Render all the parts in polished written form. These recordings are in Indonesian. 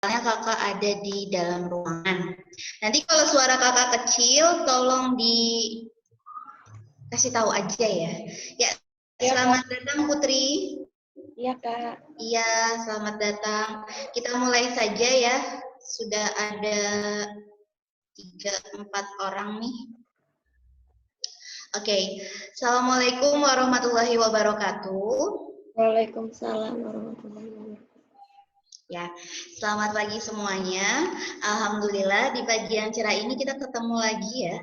kakak ada di dalam ruangan. Nanti kalau suara kakak kecil, tolong dikasih tahu aja ya. Ya, selamat datang Putri. Iya, Kak. Iya, selamat datang. Kita mulai saja ya. Sudah ada 3-4 orang nih. Oke, Assalamualaikum warahmatullahi wabarakatuh. Waalaikumsalam warahmatullahi wabarakatuh. Ya, selamat pagi semuanya. Alhamdulillah di pagi yang cerah ini kita ketemu lagi ya.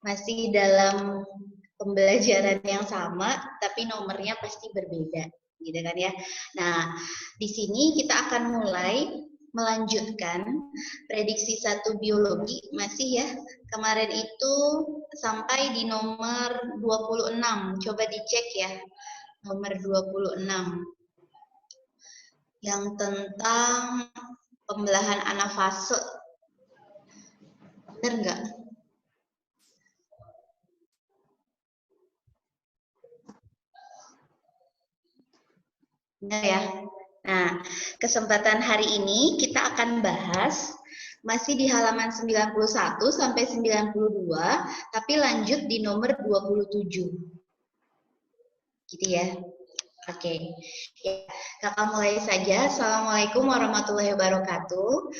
Masih dalam pembelajaran yang sama, tapi nomornya pasti berbeda, gitu kan ya. Nah, di sini kita akan mulai melanjutkan prediksi 1 biologi masih ya. Kemarin itu sampai di nomor 26. Coba dicek ya. Nomor 26. Yang tentang pembelahan anafase. Benar nggak? Benar ya? Nah, kesempatan hari ini kita akan bahas masih di halaman 91 sampai 92, tapi lanjut di nomor 27. Gitu ya. Oke. Ya, kakak mulai saja. Assalamualaikum warahmatullahi wabarakatuh.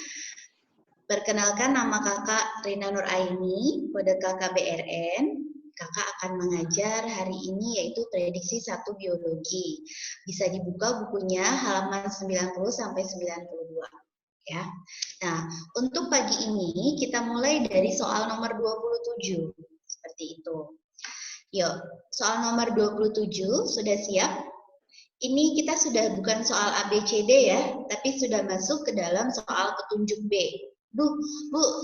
Perkenalkan, nama kakak Rina Nur Aini, kode kakak BRN. Kakak akan mengajar hari ini yaitu prediksi 1 biologi. Bisa dibuka bukunya halaman 90 sampai 92. Ya. Nah, untuk pagi ini kita mulai dari soal nomor 27. Seperti itu. Yuk, soal nomor 27 sudah siap? Ini kita sudah bukan soal ABCD ya, tapi sudah masuk ke dalam soal petunjuk B. Bu,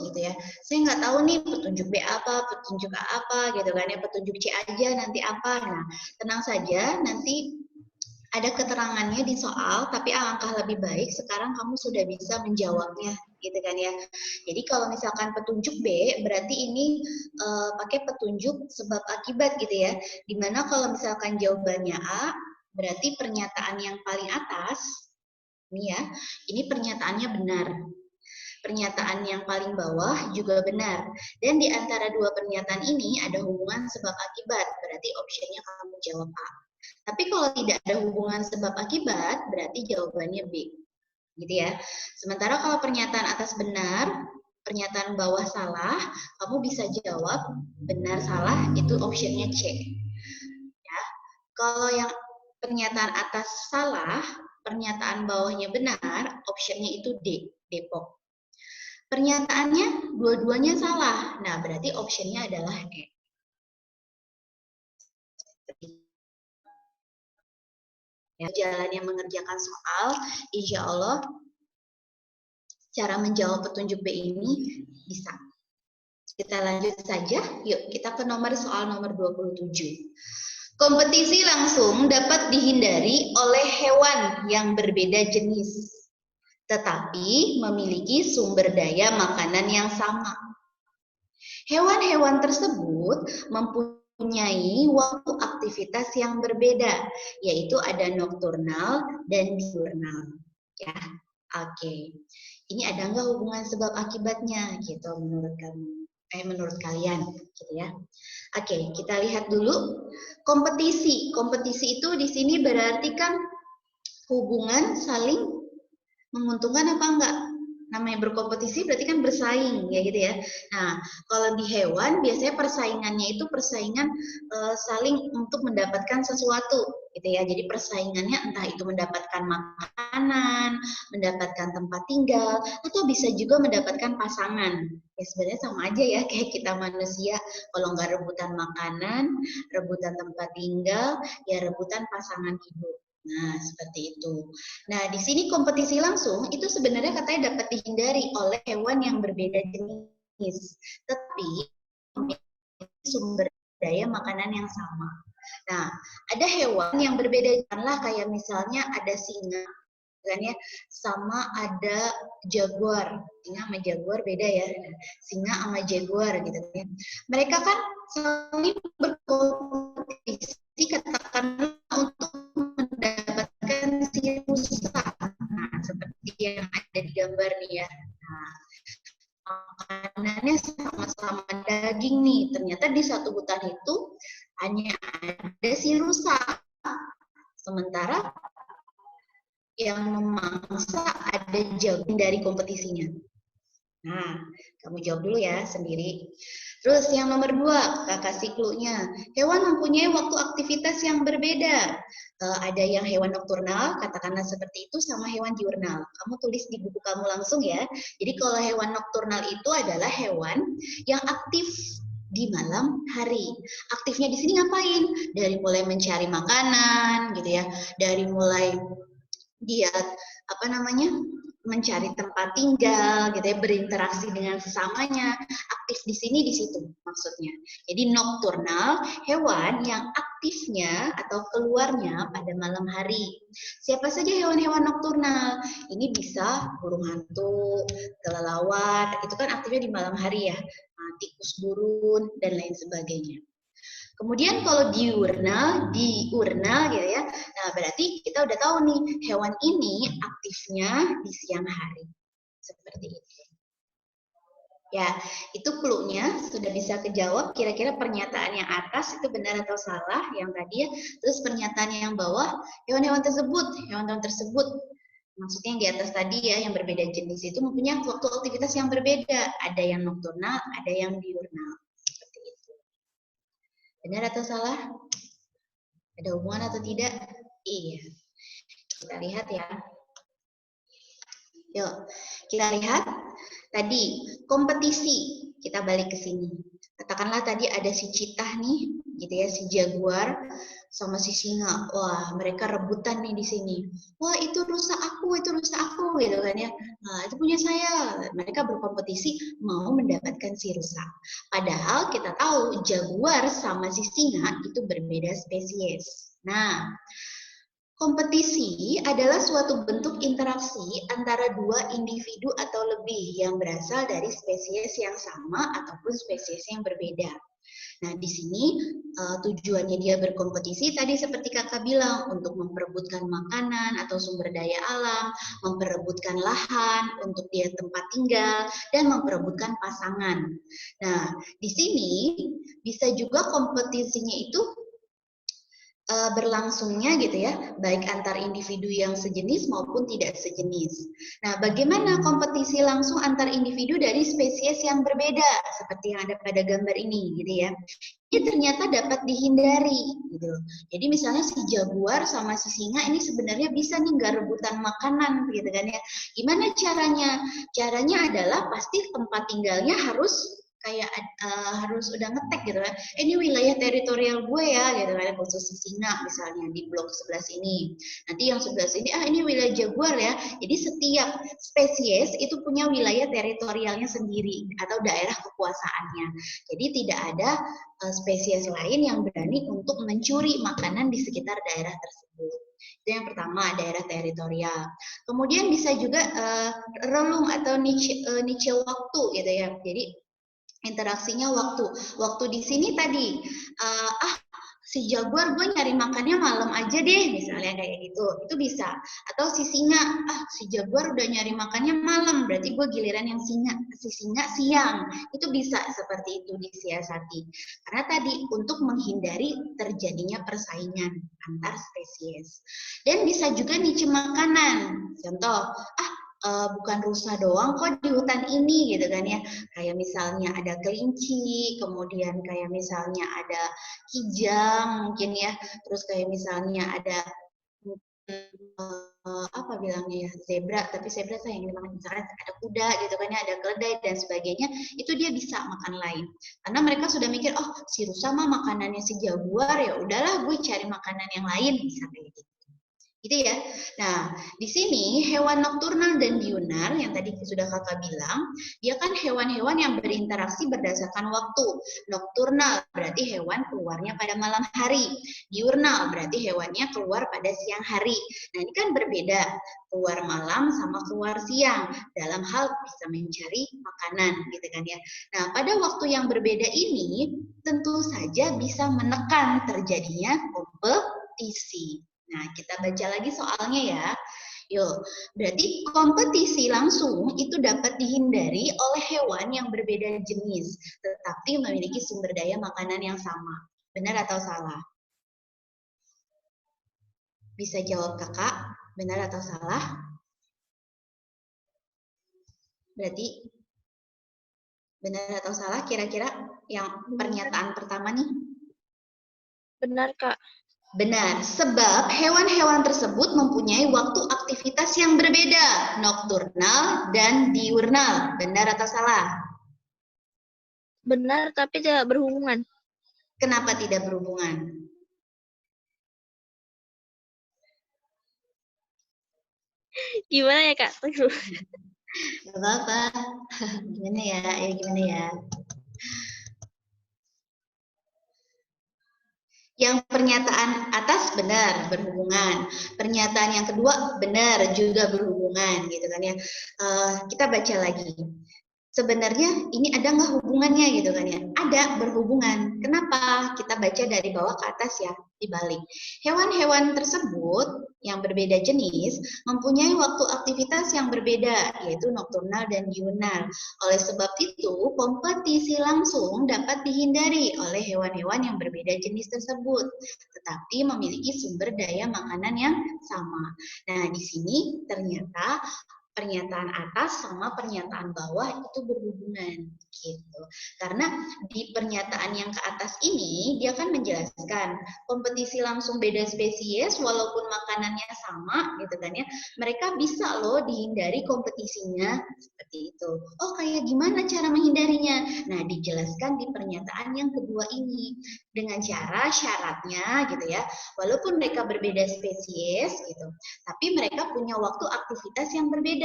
gitu ya. Saya nggak tahu nih petunjuk B apa, petunjuk A apa, gitu kan ya. Petunjuk C aja nanti apa. Nah, tenang saja, nanti ada keterangannya di soal, tapi alangkah lebih baik sekarang kamu sudah bisa menjawabnya, gitu kan ya. Jadi kalau misalkan petunjuk B, berarti ini pakai petunjuk sebab akibat gitu ya. Dimana kalau misalkan jawabannya A, berarti pernyataan yang paling atas, ini ya, ini pernyataannya benar. Pernyataan yang paling bawah juga benar. Dan di antara dua pernyataan ini ada hubungan sebab akibat, berarti optionnya kamu jawab A. Tapi kalau tidak ada hubungan sebab akibat, berarti jawabannya B. Gitu ya. Sementara kalau pernyataan atas benar, pernyataan bawah salah, kamu bisa jawab benar salah, itu optionnya C. Ya. Kalau yang pernyataan atas salah, pernyataan bawahnya benar, optionnya itu D, Depok. Pernyataannya dua-duanya salah, nah berarti optionnya adalah E. Ya, jalannya mengerjakan soal, insya Allah cara menjawab petunjuk B ini bisa. Kita lanjut saja, yuk kita ke soal nomor 27. Kompetisi langsung dapat dihindari oleh hewan yang berbeda jenis, tetapi memiliki sumber daya makanan yang sama. Hewan-hewan tersebut mempunyai waktu aktivitas yang berbeda, yaitu ada nokturnal dan diurnal. Ya, oke. Ini ada nggak hubungan sebab akibatnya gitu menurut kamu? Menurut kalian, gitu ya. Oke, kita lihat dulu kompetisi. Kompetisi itu di sini berarti kan hubungan saling menguntungkan apa enggak? Namanya berkompetisi berarti kan bersaing ya gitu ya. Nah, kalau di hewan biasanya persaingannya itu persaingan saling untuk mendapatkan sesuatu gitu ya. Jadi persaingannya entah itu mendapatkan makanan, mendapatkan tempat tinggal, atau bisa juga mendapatkan pasangan. Ya sebenarnya sama aja ya kayak kita manusia. Kalau nggak rebutan makanan, rebutan tempat tinggal, ya rebutan pasangan hidup. Nah, seperti itu. Nah, di sini kompetisi langsung itu sebenarnya katanya dapat dihindari oleh hewan yang berbeda jenis, tetapi memiliki sumber daya makanan yang sama. Nah, ada hewan yang berbeda, kayak misalnya ada singa, kan ya, sama ada jaguar. Singa sama jaguar beda ya. Singa sama jaguar gitu ya. Mereka kan saling berkompetisi katakanlah untuk mendapatkan si rusa. Nah, seperti yang ada di gambar nih ya. Nah, makanannya sama-sama daging nih. Ternyata di satu hutan itu hanya ada si rusa. Sementara yang memangsa ada jauh dari kompetisinya. Nah, kamu jawab dulu ya sendiri. Terus yang nomor 2, Kak kasih clue-nya. Hewan mempunyai waktu aktivitas yang berbeda. Ada yang hewan nokturnal, katakanlah seperti itu, sama hewan diurnal. Kamu tulis di buku kamu langsung ya. Jadi kalau hewan nokturnal itu adalah hewan yang aktif di malam hari. Aktifnya di sini ngapain? Dari mulai mencari makanan, gitu ya. Dari mulai dia mencari tempat tinggal gitu ya, berinteraksi dengan sesamanya, aktif di sini di situ maksudnya. Jadi nokturnal, hewan yang aktifnya atau keluarnya pada malam hari. Siapa saja hewan-hewan nokturnal? Ini bisa burung hantu, kelelawar, itu kan aktifnya di malam hari ya. Nah, tikus burun dan lain sebagainya. Kemudian kalau diurnal gitu ya. Nah, berarti kita udah tahu nih, hewan ini aktifnya di siang hari. Seperti itu. Ya, itu clue-nya sudah bisa kejawab. Kira-kira pernyataan yang atas itu benar atau salah yang tadi ya. Terus pernyataan yang bawah, hewan-hewan tersebut maksudnya yang di atas tadi ya, yang berbeda jenis itu mempunyai waktu aktivitas yang berbeda. Ada yang nokturnal, ada yang diurnal. Benar atau salah? Ada hubungan atau tidak? Iya. Kita lihat ya. Yuk, kita lihat tadi kompetisi. Kita balik ke sini. Katakanlah tadi ada si citah nih, gitu ya, si jaguar sama si singa. Wah, mereka rebutan nih di sini. Wah, itu rusa aku, gitu kan ya. Nah, itu punya saya. Mereka berkompetisi mau mendapatkan si rusa. Padahal kita tahu jaguar sama si singa itu berbeda spesies. Nah, kompetisi adalah suatu bentuk interaksi antara dua individu atau lebih yang berasal dari spesies yang sama ataupun spesies yang berbeda. Nah, di sini tujuannya dia berkompetisi tadi seperti kakak bilang, untuk memperebutkan makanan atau sumber daya alam, memperebutkan lahan untuk dia tempat tinggal, dan memperebutkan pasangan. Nah, di sini bisa juga kompetisinya itu berlangsungnya gitu ya, baik antar individu yang sejenis maupun tidak sejenis. Nah, bagaimana kompetisi langsung antar individu dari spesies yang berbeda seperti yang ada pada gambar ini gitu ya. Ini ternyata dapat dihindari gitu. Jadi misalnya si jaguar sama si singa ini sebenarnya bisa nih nggak rebutan makanan gitu kan ya. Gimana caranya? Caranya adalah pasti tempat tinggalnya harus kayak harus udah ngetek gitu kan. Ini wilayah teritorial gue ya gitu kan, khusus si singa misalnya di blok sebelah sini. Nanti yang sebelah sini ini wilayah jaguar ya. Jadi setiap spesies itu punya wilayah teritorialnya sendiri atau daerah kekuasaannya. Jadi tidak ada spesies lain yang berani untuk mencuri makanan di sekitar daerah tersebut. Itu yang pertama, daerah teritorial. Kemudian bisa juga relung atau niche waktu gitu ya. Jadi interaksinya waktu di sini tadi si jaguar gue nyari makannya malam aja deh misalnya kayak gitu, itu bisa. Atau si singa, si jaguar udah nyari makannya malam, berarti gue giliran yang si singa siang, itu bisa seperti itu disiasati. Karena tadi untuk menghindari terjadinya persaingan antar spesies. Dan bisa juga niche makanan, contoh bukan rusa doang kok di hutan ini gitu kan ya, kayak misalnya ada kelinci, kemudian kayak misalnya ada kijang mungkin ya, terus kayak misalnya ada apa bilangnya ya, zebra, tapi zebra sayang dimakan, misalnya ada kuda gitu kan ya, ada keledai dan sebagainya, itu dia bisa makan lain karena mereka sudah mikir, oh si rusa mah makanannya si jaguar, ya udahlah gue cari makanan yang lain, bisa kayak gitu. Gitu ya. Nah, di sini hewan nokturnal dan diurnal yang tadi sudah kakak bilang, dia kan hewan-hewan yang berinteraksi berdasarkan waktu. Nokturnal berarti hewan keluarnya pada malam hari. Diurnal berarti hewannya keluar pada siang hari. Nah, ini kan berbeda. Keluar malam sama keluar siang dalam hal bisa mencari makanan gitu kan ya. Nah, pada waktu yang berbeda ini tentu saja bisa menekan terjadinya kompetisi. Nah, kita baca lagi soalnya ya. Yuk, berarti kompetisi langsung itu dapat dihindari oleh hewan yang berbeda jenis, tetapi memiliki sumber daya makanan yang sama. Benar atau salah? Bisa jawab kakak, benar atau salah? Berarti benar atau salah kira-kira yang pernyataan pertama nih? Benar, Kak. Benar, sebab hewan-hewan tersebut mempunyai waktu aktivitas yang berbeda, nokturnal dan diurnal. Benar atau salah? Benar, tapi tidak berhubungan. Kenapa tidak berhubungan? Gimana ya, Kak? Gak apa-apa. Gimana ya? Gimana ya? Yang pernyataan atas benar berhubungan, pernyataan yang kedua benar juga berhubungan, gitu kan ya. Kita baca lagi. Sebenarnya ini ada nggak hubungannya gitu kan ya? Ada, berhubungan. Kenapa? Kita baca dari bawah ke atas ya, dibalik. Hewan-hewan tersebut yang berbeda jenis mempunyai waktu aktivitas yang berbeda, yaitu nokturnal dan diurnal. Oleh sebab itu, kompetisi langsung dapat dihindari oleh hewan-hewan yang berbeda jenis tersebut, tetapi memiliki sumber daya makanan yang sama. Nah, di sini ternyata pernyataan atas sama pernyataan bawah itu berhubungan gitu. Karena di pernyataan yang ke atas ini dia kan menjelaskan kompetisi langsung beda spesies walaupun makanannya sama gitu kan ya. Mereka bisa loh dihindari kompetisinya seperti itu. Oh, kayak gimana cara menghindarinya? Nah, dijelaskan di pernyataan yang kedua ini dengan cara syaratnya gitu ya. Walaupun mereka berbeda spesies gitu, tapi mereka punya waktu aktivitas yang berbeda.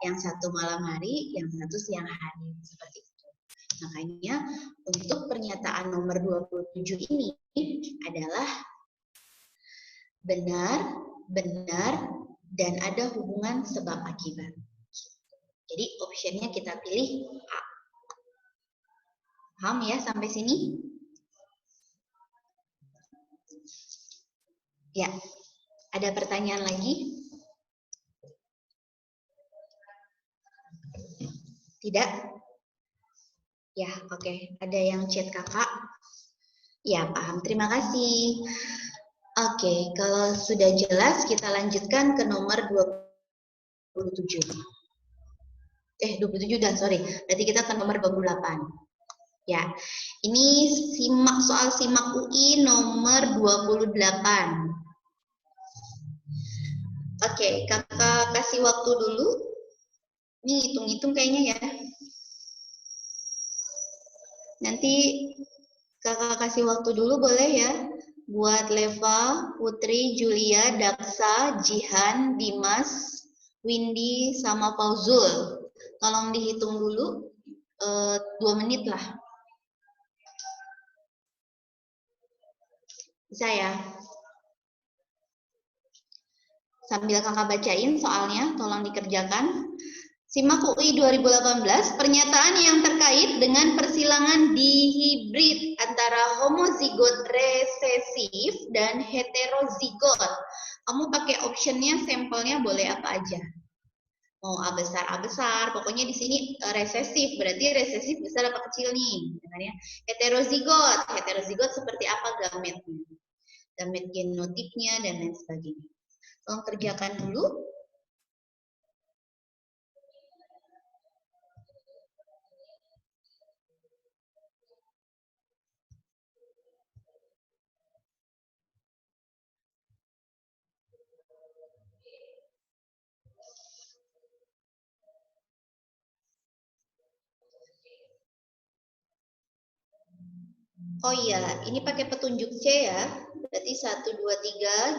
Yang satu malam hari, yang satu siang hari. Seperti itu. Makanya untuk pernyataan nomor 27 ini adalah benar, benar, dan ada hubungan sebab akibat. Jadi optionnya kita pilih A. Paham ya sampai sini? Ya, ada pertanyaan lagi? Tidak? Ya, oke. Ada yang chat kakak? Ya, paham. Terima kasih. Oke, kalau sudah jelas kita lanjutkan ke nomor 27. 27 dah, sorry. Berarti kita ke nomor 28. Ya, ini soal simak UI nomor 28. Oke, kakak kasih waktu dulu. Ini hitung-hitung kayaknya ya. Nanti kakak kasih waktu dulu boleh ya. Buat Leva, Putri, Julia, Daksa, Jihan, Dimas, Windy, sama Fauzul. Tolong dihitung dulu 2 menit lah. Bisa ya? Sambil kakak bacain soalnya, tolong dikerjakan. Simak UI 2018, pernyataan yang terkait dengan persilangan dihibrid antara homozigot resesif dan heterozigot. Kamu pakai optionnya, sampelnya boleh apa aja. Mau A besar, pokoknya di sini resesif, berarti resesif besar apa kecil nih. Heterozigot seperti apa gametnya, gamet genotipnya, dan lain sebagainya. Tolong kerjakan dulu. Oh iya, ini pakai petunjuk C ya. Berarti 1, 2,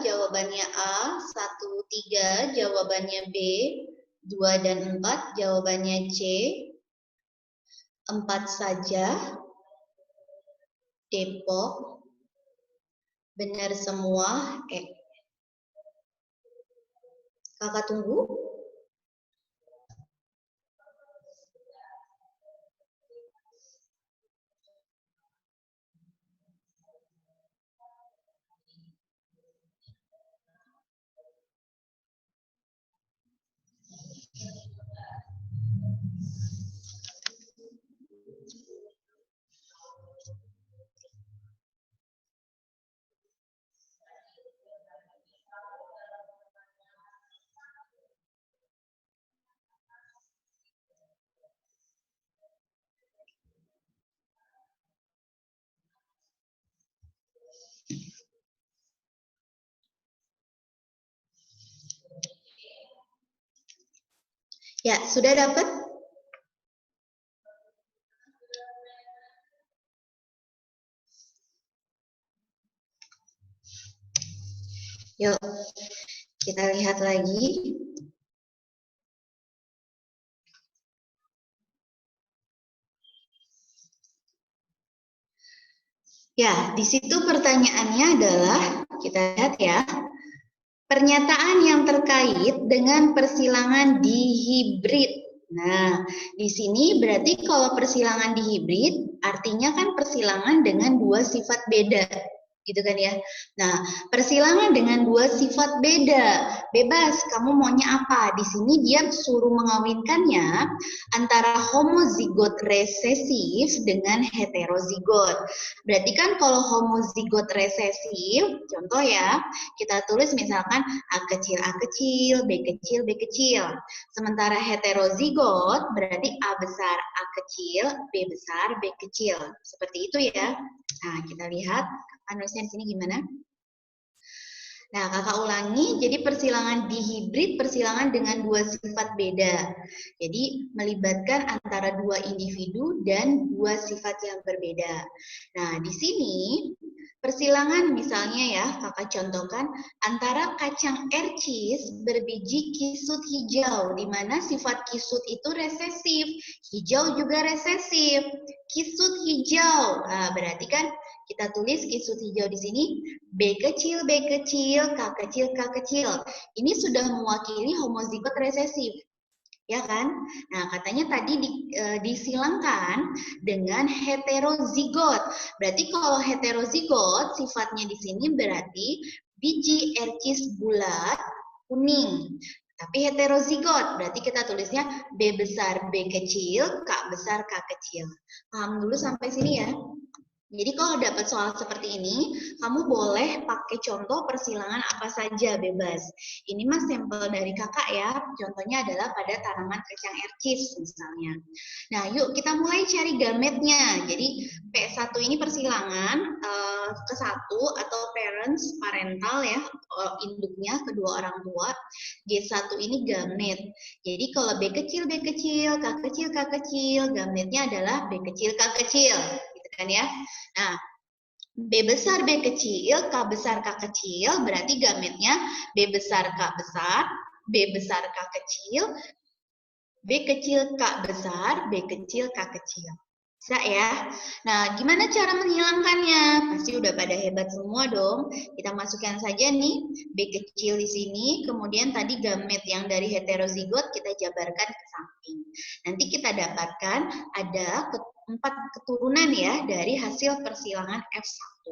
3 jawabannya A, 1, 3 jawabannya B, 2 dan 4 jawabannya C, 4 saja, Depok, benar semua, kakak tunggu. Ya, sudah dapat? Yuk, kita lihat lagi. Ya, di situ pertanyaannya adalah, kita lihat ya, pernyataan yang terkait dengan persilangan dihibrid. Nah, di sini berarti kalau persilangan dihibrid, artinya kan persilangan dengan dua sifat beda. Gitu kan ya. Nah, persilangan dengan dua sifat beda. Bebas, kamu maunya apa? Di sini dia suruh mengawinkannya antara homozigot resesif dengan heterozigot. Berarti kan kalau homozigot resesif, contoh ya, kita tulis misalkan A kecil, B kecil, B kecil. Sementara heterozigot berarti A besar, A kecil, B besar, B kecil. Seperti itu ya. Nah, kita lihat nulisnya di sini gimana? Nah, kakak ulangi, jadi persilangan dihibrid, persilangan dengan dua sifat beda. Jadi, melibatkan antara dua individu dan dua sifat yang berbeda. Nah, di sini, persilangan misalnya ya, kakak contohkan, antara kacang ercis berbiji kisut hijau, di mana sifat kisut itu resesif, hijau juga resesif, kisut hijau. Nah, berarti kan kita tulis kisut hijau di sini, B kecil, B kecil, K kecil, K kecil. Ini sudah mewakili homozigot resesif. Ya kan? Nah, katanya tadi disilangkan dengan heterozigot. Berarti kalau heterozigot, sifatnya di sini berarti biji ercis bulat kuning. Tapi heterozigot, berarti kita tulisnya B besar B kecil, K besar K kecil. Paham dulu sampai sini ya? Jadi kalau dapat soal seperti ini, kamu boleh pakai contoh persilangan apa saja, bebas. Ini mas sampel dari kakak ya, contohnya adalah pada tanaman kacang ercis misalnya. Nah yuk kita mulai cari gametnya. Jadi P1 ini persilangan ke-1 atau parents, parental ya, induknya kedua orang tua. G1 ini gamet. Jadi kalau B kecil, B kecil, K kecil, K kecil, gametnya adalah B kecil, K kecil. Gitu kan ya. Nah, B besar B kecil, K besar K kecil, berarti gametnya B besar K besar, B besar K kecil, B kecil K besar, B kecil K kecil. Bisa ya? Nah, gimana cara menghilangkannya? Pasti udah pada hebat semua dong. Kita masukkan saja nih B kecil di sini, kemudian tadi gamet yang dari heterozigot kita jabarkan ke samping. Nanti kita dapatkan ada 4 keturunan ya dari hasil persilangan F1.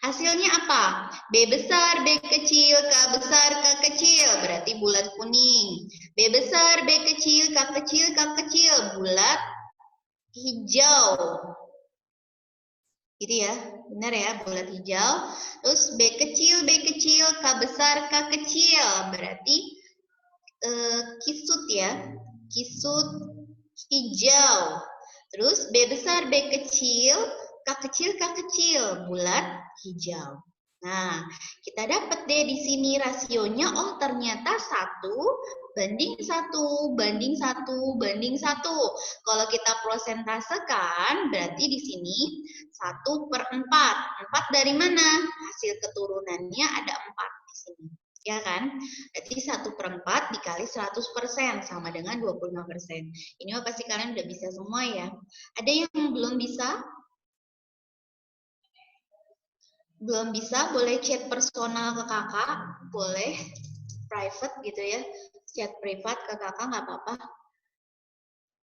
Hasilnya apa? B besar, B kecil, K besar, K kecil, berarti bulat kuning. B besar, B kecil, K kecil, K kecil, bulat hijau. Gitu ya, benar ya, bulat hijau. Terus B kecil, K besar, K kecil, berarti kisut ya, kisut hijau. Terus B besar, B kecil, K kecil, bulat hijau. Nah, kita dapat deh di sini rasionya, oh ternyata 1 banding 1, banding 1, banding 1. Kalau kita prosentasekan, berarti di sini 1/4. 4 dari mana? Hasil keturunannya ada 4 di sini. Ya kan? Berarti 1/4 dikali 100% sama dengan 25%. Ini mah pasti kalian udah bisa semua ya. Ada yang belum bisa? Belum bisa, boleh chat personal ke kakak, boleh private gitu ya, chat privat ke kakak nggak apa-apa.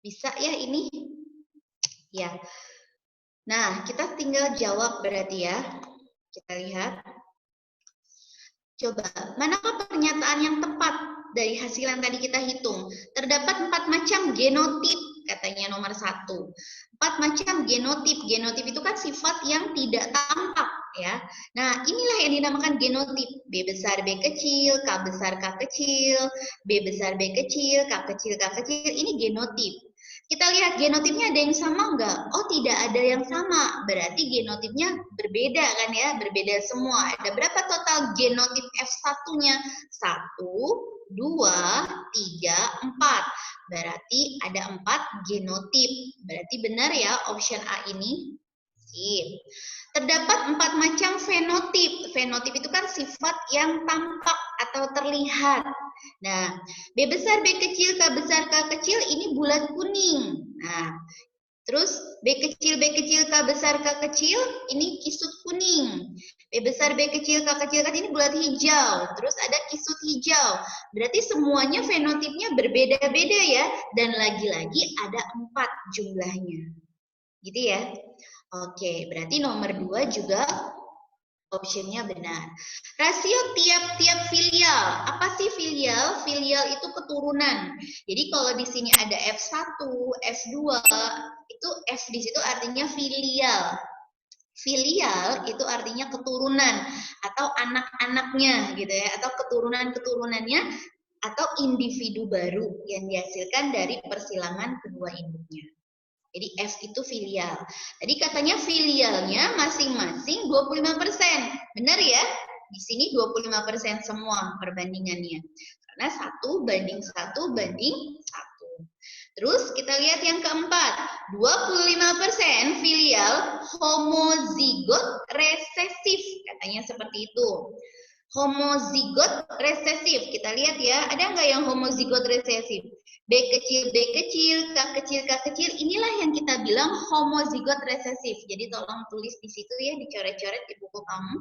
Bisa ya ini? Ya. Nah, kita tinggal jawab berarti ya. Kita lihat. Coba, manakah pernyataan yang tepat dari hasil yang tadi kita hitung? Terdapat 4 macam genotip, katanya nomor 1. 4 macam genotip. Genotip itu kan sifat yang tidak tampak ya. Nah, inilah yang dinamakan genotip. B besar B kecil, K besar K kecil, B besar B kecil, K kecil K kecil. Ini genotip. Kita lihat genotipnya ada yang sama enggak? Oh, tidak ada yang sama. Berarti genotipnya berbeda kan ya? Berbeda semua. Ada berapa total genotip F1-nya? 1, 2, 3, 4. Berarti ada 4 genotip. Berarti benar ya option A ini. Sip. Terdapat 4 macam fenotip. Fenotip itu kan sifat yang tampak atau terlihat. Nah, B besar, B kecil, K besar, K kecil ini bulat kuning. Nah, terus B kecil, K besar, K kecil, ini kisut kuning. B besar, B kecil, K kecil kan ini bulat hijau. Terus ada kisut hijau. Berarti semuanya fenotipnya berbeda-beda ya. Dan lagi-lagi ada 4 jumlahnya. Gitu ya. Oke, berarti nomor 2 juga optionnya benar. Rasio tiap-tiap filial. Apa sih filial? Filial itu keturunan. Jadi kalau di sini ada F1, F2, itu F di situ artinya filial. Filial itu artinya keturunan atau anak-anaknya gitu ya, atau keturunan-keturunannya atau individu baru yang dihasilkan dari persilangan kedua induknya. Jadi F itu filial. Tadi katanya filialnya masing-masing 25%. Benar ya? Di sini 25% semua perbandingannya. Karena 1:1:1. Terus kita lihat yang keempat. 25% filial homozigot resesif. Katanya seperti itu. Homozigot resesif. Kita lihat ya, ada nggak yang homozigot resesif? B kecil, K kecil. Inilah yang kita bilang homozigot resesif. Jadi tolong tulis di situ ya, dicoret-coret di buku kamu.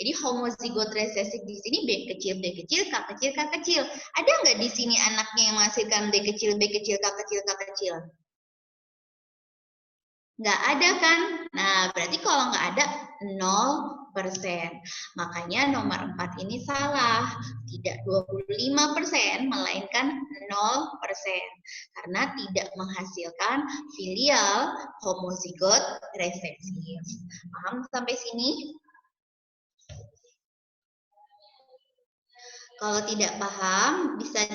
Jadi homozigot resesif di sini B kecil, K kecil. Ada nggak di sini anaknya yang menghasilkan B kecil, K kecil? Nggak ada kan? Nah, berarti kalau nggak ada 0%. Makanya nomor 4 ini salah. Tidak 25%, melainkan 0%. Karena tidak menghasilkan filial homozigot resesif. Paham sampai sini? Kalau tidak paham, bisa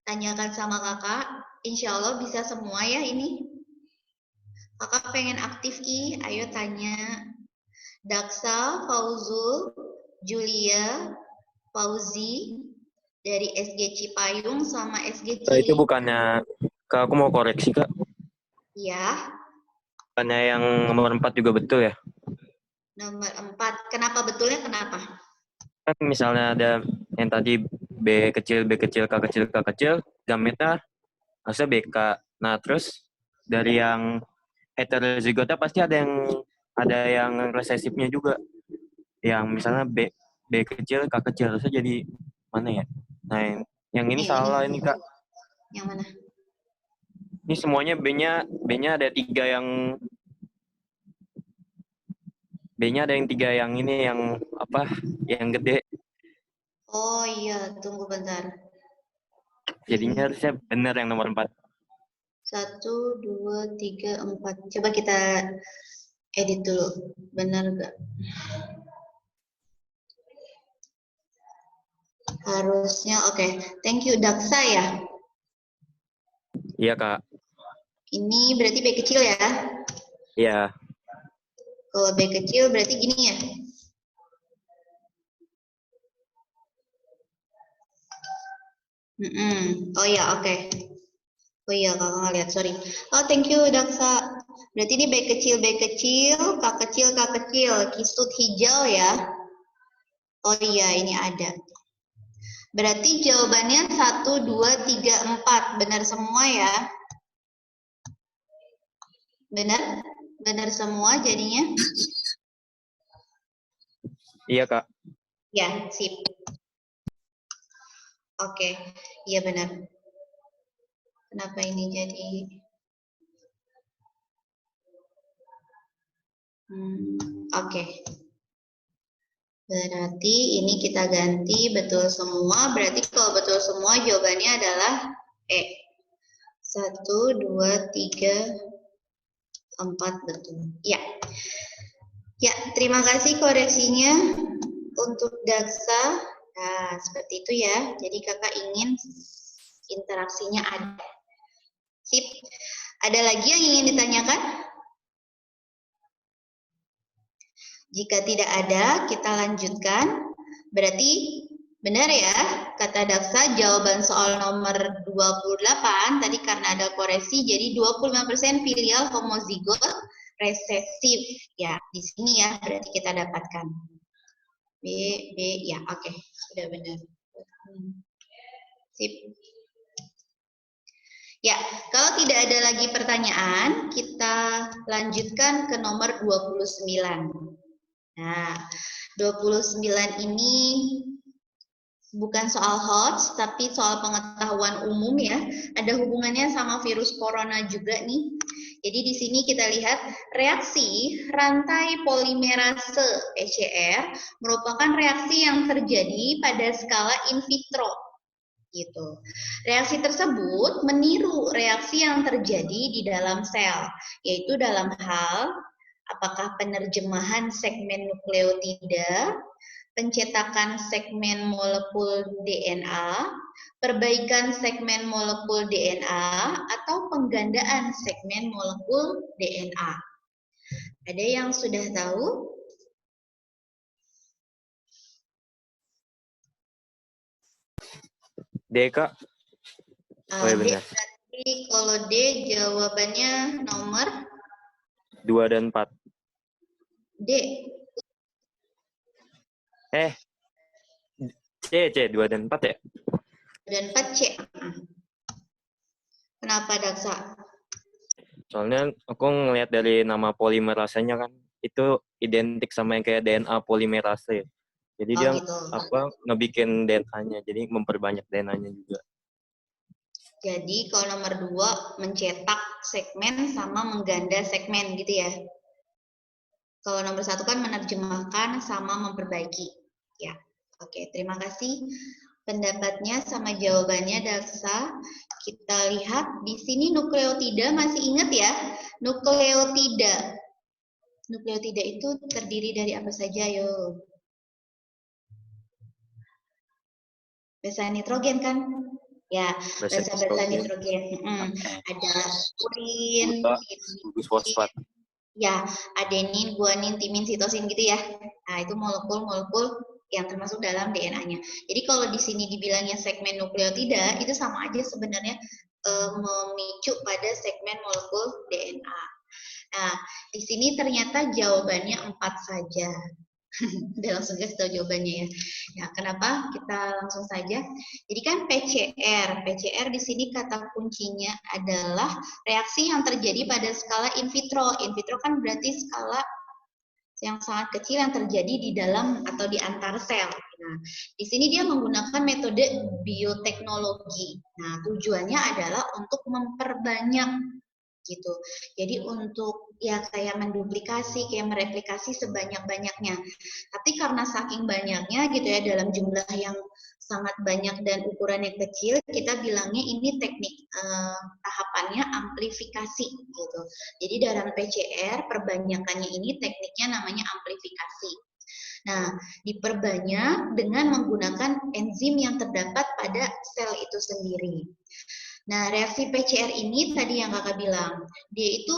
ditanyakan sama kakak. Insya Allah bisa semua ya ini. Kakak pengen aktif Ki, ayo tanya. Daksa, Fauzul, Julia, Fauzi dari SG Cipayung sama SG Cili. Itu bukannya, Kak, aku mau koreksi, Kak. Iya. Bukannya yang nomor 4 juga betul ya? Nomor 4. Kenapa betulnya kenapa? Kan misalnya ada yang tadi B kecil, K kecil, gametnya harusnya BK. Nah, terus dari yang heterozigotnya pasti ada yang resesifnya juga. Yang misalnya B kecil, K kecil, harusnya jadi mana ya? Nah, yang ini salah ini, Kak. Yang mana? Ini semuanya B-nya ada 3 yang B-nya ada yang 3 yang ini, yang apa? Yang gede. Oh iya, tunggu bentar. Jadinya harusnya benar yang nomor 4. 1, 2, 3, 4. Coba kita edit dulu. Benar nggak? Harusnya oke. Thank you Daksa ya. Iya, Kak. Ini berarti B kecil ya? Iya. Kalau B kecil berarti gini ya? Oh iya, oke. Oh iya, kakak nggak lihat, sorry. Oh, thank you Daksa. Berarti ini B kecil, K kecil, kisut hijau ya? Oh iya, ini ada. Berarti jawabannya 1, 2, 3, 4. Benar semua ya? Benar? Benar semua jadinya? Iya, Kak. Ya, sip. Oke, iya benar. Kenapa ini jadi... Oke. Berarti ini kita ganti betul semua. Berarti kalau betul semua jawabannya adalah E. 1, 2, 3, 4 betul. Ya. Ya, terima kasih koreksinya untuk Daksa. Nah, seperti itu ya. Jadi kakak ingin interaksinya ada. Sip. Ada lagi yang ingin ditanyakan? Jika tidak ada, kita lanjutkan. Berarti Benar ya, kata Daksa, jawaban soal nomor 28 tadi karena ada koreksi, jadi 25% filial homozigot resesif. Ya, di sini ya berarti kita dapatkan. B, ya oke, sudah benar. Sip. Ya, kalau tidak ada lagi pertanyaan, kita lanjutkan ke nomor 29. Nah, 29 ini bukan soal HOTS, tapi soal pengetahuan umum ya. Ada hubungannya sama virus corona juga nih. Jadi di sini kita lihat reaksi rantai polimerase PCR merupakan reaksi yang terjadi pada skala in vitro. Gitu. Reaksi tersebut meniru reaksi yang terjadi di dalam sel, yaitu dalam hal apakah penerjemahan segmen nukleotida, pencetakan segmen molekul DNA, perbaikan segmen molekul DNA, atau penggandaan segmen molekul DNA. Ada yang sudah tahu? D, Kak. Oh, ya benar. Berarti kalau D jawabannya nomor 2 dan 4. D. C, 2 dan 4 ya? Dan 4 C. Kenapa Daksa? Soalnya aku ngelihat dari nama polimerasenya kan, itu identik sama yang kayak DNA polimerase. Jadi dia gitu. ngebikin DNA-nya, jadi memperbanyak DNA-nya juga. Jadi kalau nomor 2 mencetak segmen sama mengganda segmen gitu ya. Kalau nomor 1 kan menerjemahkan sama memperbaiki. Ya. Oke, terima kasih pendapatnya sama jawabannya Daksa. Kita lihat di sini nukleotida, masih ingat ya? Nukleotida. Nukleotida itu terdiri dari apa saja, yo? Basa nitrogen kan? Ya, basa nitrogen. Ada urin, gugus fosfat. Ya, adenin, guanin, timin, sitosin gitu ya. Nah, itu molekul-molekul yang termasuk dalam DNA-nya. Jadi kalau di sini dibilangnya segmen nukleotida, itu sama aja sebenarnya memicu pada segmen molekul DNA. Nah, di sini ternyata jawabannya 4 saja. Udah langsung kasih tahu jawabannya ya. Ya, kenapa? Kita langsung saja. Jadi kan PCR di sini kata kuncinya adalah reaksi yang terjadi pada skala in vitro. In vitro kan berarti skala yang sangat kecil yang terjadi di dalam atau di antar sel. Nah, di sini dia menggunakan metode bioteknologi. Nah, tujuannya adalah untuk memperbanyak gitu. Jadi untuk ya kayak menduplikasi, kayak mereplikasi sebanyak-banyaknya. Tapi karena saking banyaknya gitu ya dalam jumlah yang sangat banyak dan ukuran yang kecil, kita bilangnya ini teknik tahapannya amplifikasi gitu. Jadi dalam PCR perbanyakannya ini tekniknya namanya amplifikasi. Nah, diperbanyak dengan menggunakan enzim yang terdapat pada sel itu sendiri. Nah, reaksi PCR ini tadi yang kakak bilang, dia itu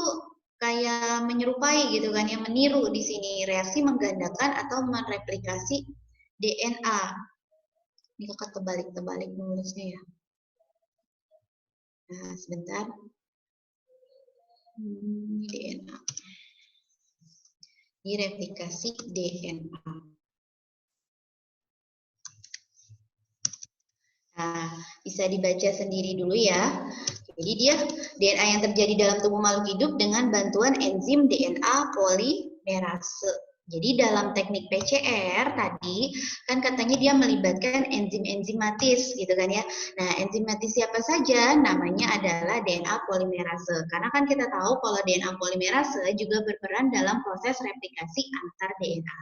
kayak menyerupai gitu kan, yang meniru di sini reaksi menggandakan atau mereplikasi DNA. Ini kakak terbalik nulisnya ya. Nah, sebentar. Ini DNA. Ini replikasi DNA. Nah, bisa dibaca sendiri dulu ya. Jadi dia DNA yang terjadi dalam tubuh makhluk hidup dengan bantuan enzim DNA polimerase. Jadi dalam teknik PCR tadi kan katanya dia melibatkan enzim enzimatis gitu kan ya. Nah, enzimatis siapa saja? Namanya adalah DNA polimerase. Karena kan kita tahu kalau DNA polimerase juga berperan dalam proses replikasi antar DNA.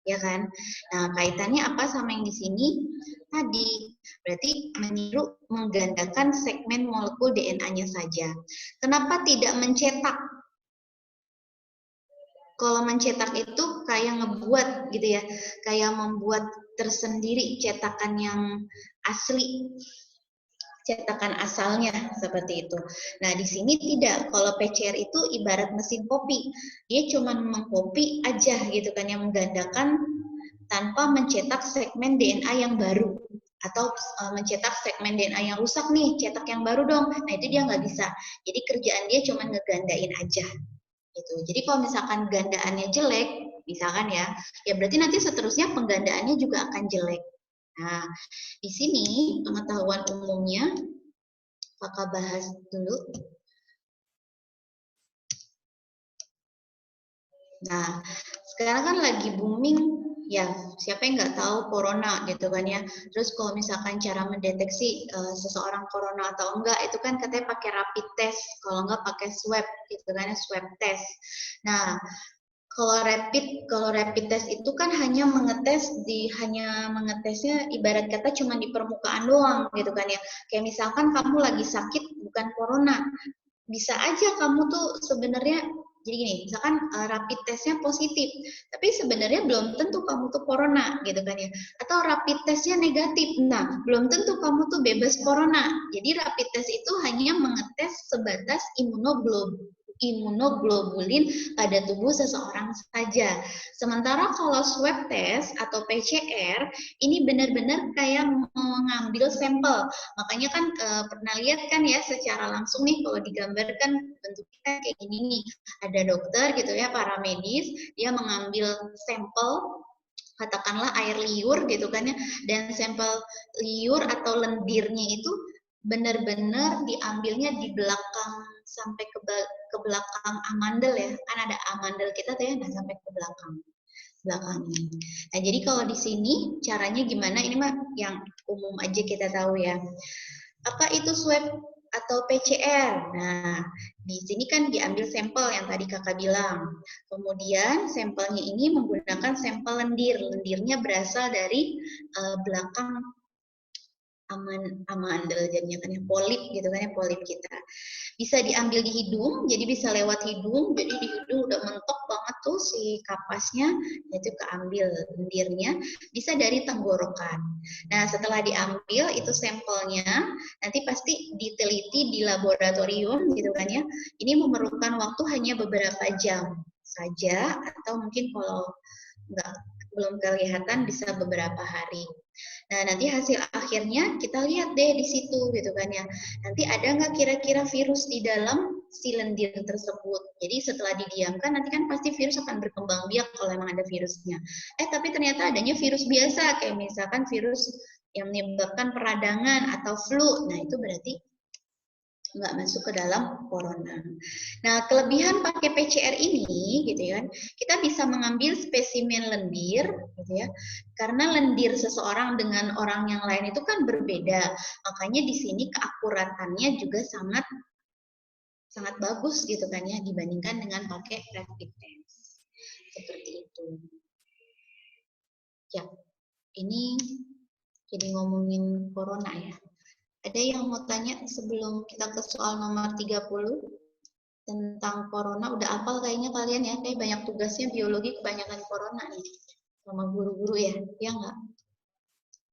Ya kan? Nah, kaitannya apa sama yang di sini? Tadi, berarti meniru menggandakan segmen molekul DNA-nya saja. Kenapa tidak mencetak? Kalau mencetak itu kayak ngebuat gitu ya, kayak membuat tersendiri cetakan yang asli. Cetakan asalnya seperti itu. Nah, di sini tidak. Kalau PCR itu ibarat mesin kopi. Dia cuma mengkopi aja gitu kan, yang menggandakan tanpa mencetak segmen DNA yang baru atau mencetak segmen DNA yang rusak nih, cetak yang baru dong. Nah itu dia nggak bisa. Jadi kerjaan dia cuma ngegandain aja. Gitu. Jadi kalau misalkan gandaannya jelek, misalkan ya berarti nanti seterusnya penggandaannya juga akan jelek. Nah, di sini pengetahuan umumnya Kakak bahas dulu. Nah, sekarang kan lagi booming ya, siapa yang nggak tahu corona gitu kan ya. Terus kalau misalkan cara mendeteksi seseorang corona atau enggak, itu kan katanya pakai rapid test, kalau enggak pakai swab gitu kan ya, swab test. Nah, kalau rapid test itu kan hanya mengetesnya ibarat kata cuma di permukaan doang gitu kan ya. Kayak misalkan kamu lagi sakit bukan corona, bisa aja kamu tuh sebenarnya jadi gini, misalkan rapid testnya positif, tapi sebenarnya belum tentu kamu tuh corona gitu kan ya. Atau rapid testnya negatif, nah belum tentu kamu tuh bebas corona. Jadi rapid test itu hanya mengetes sebatas imunoglobulin pada tubuh seseorang saja. Sementara kalau swab test atau PCR ini benar-benar kayak mengambil sampel. Makanya kan pernah lihat kan ya secara langsung nih kalau digambarkan bentuknya kayak gini nih. Ada dokter gitu ya, para medis, dia mengambil sampel katakanlah air liur gitu kan ya, dan sampel liur atau lendirnya itu benar-benar diambilnya di belakang sampai ke belakang amandel ya, kan ada amandel kita tuh ya, nah sampai ke belakang ini. Nah jadi kalau di sini caranya gimana, ini mah yang umum aja kita tahu ya. Apa itu swab atau PCR? Nah di sini kan diambil sampel yang tadi kakak bilang. Kemudian sampelnya ini menggunakan sampel lendir. Lendirnya berasal dari belakang amandel jadinya kan ya, polip gitu kan ya, polip kita. Bisa diambil di hidung, jadi bisa lewat hidung, jadi di hidung udah mentok banget tuh si kapasnya, itu keambil lendirnya, bisa dari tenggorokan. Nah setelah diambil itu sampelnya, nanti pasti diteliti di laboratorium gitu kan ya, ini memerlukan waktu hanya beberapa jam saja, atau mungkin kalau belum kelihatan bisa beberapa hari. Nah, nanti hasil akhirnya kita lihat deh di situ gitu kan ya. Nanti ada nggak kira-kira virus di dalam si lendir tersebut. Jadi setelah didiamkan nanti kan pasti virus akan berkembang biak kalau memang ada virusnya. Tapi ternyata adanya virus biasa kayak misalkan virus yang menyebabkan peradangan atau flu. Nah, itu berarti nggak masuk ke dalam corona. Nah, kelebihan pakai PCR ini gitu kan, kita bisa mengambil spesimen lendir gitu ya. Karena lendir seseorang dengan orang yang lain itu kan berbeda. Makanya di sini keakuratannya juga sangat bagus gitu kan ya dibandingkan dengan pakai rapid test. Seperti itu. Ya. Ini jadi ngomongin corona ya. Ada yang mau tanya sebelum kita ke soal nomor 30 tentang corona? Udah hafal kayaknya kalian ya, kayak banyak tugasnya biologi kebanyakan corona nih sama guru-guru ya, ya nggak?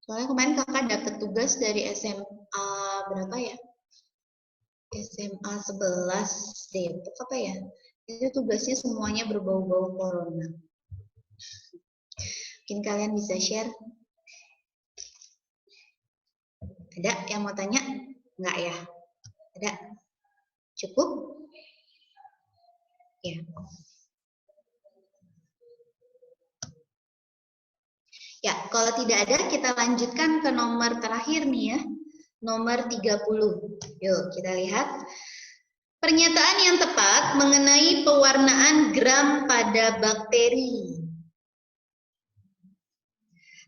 Soalnya kemarin kakak dapet tugas dari SMA berapa ya? SMA 11 Depok apa ya? Itu tugasnya semuanya berbau-bau corona. Mungkin kalian bisa share. Ada yang mau tanya? Enggak ya? Ada? Cukup? Ya. Ya, kalau tidak ada kita lanjutkan ke nomor terakhir nih ya. Nomor 30. Yuk, kita lihat. Pernyataan yang tepat mengenai pewarnaan gram pada bakteri.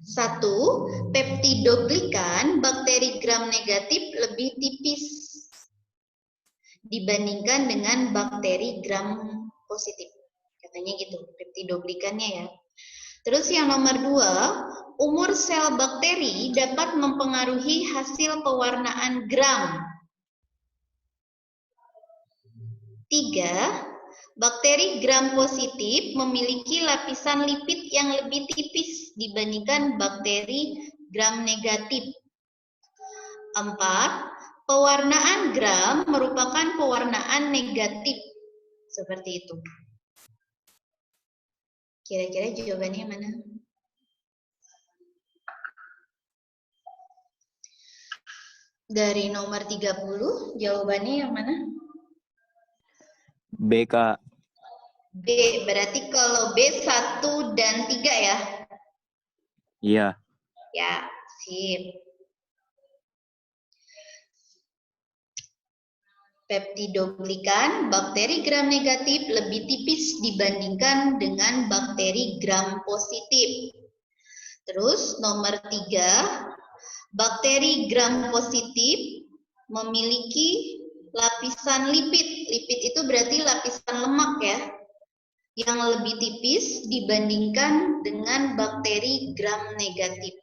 1. Peptidoglikan bakteri gram negatif lebih tipis dibandingkan dengan bakteri gram positif. Katanya gitu, peptidoglikannya ya. Terus yang nomor 2, umur sel bakteri dapat mempengaruhi hasil pewarnaan gram. 3. Bakteri gram positif memiliki lapisan lipid yang lebih tipis dibandingkan bakteri gram negatif. 4. Pewarnaan gram merupakan pewarnaan negatif. Seperti itu. Kira-kira jawabannya mana? Dari nomor 30, jawabannya yang mana? B, Kak. B, berarti kalau B 1 dan 3 ya? Iya. Ya, sip. Peptidoglikan, bakteri gram negatif lebih tipis dibandingkan dengan bakteri gram positif. Terus nomor 3, bakteri gram positif memiliki lapisan lipid. Lipid itu berarti lapisan lemak ya, yang lebih tipis dibandingkan dengan bakteri gram negatif.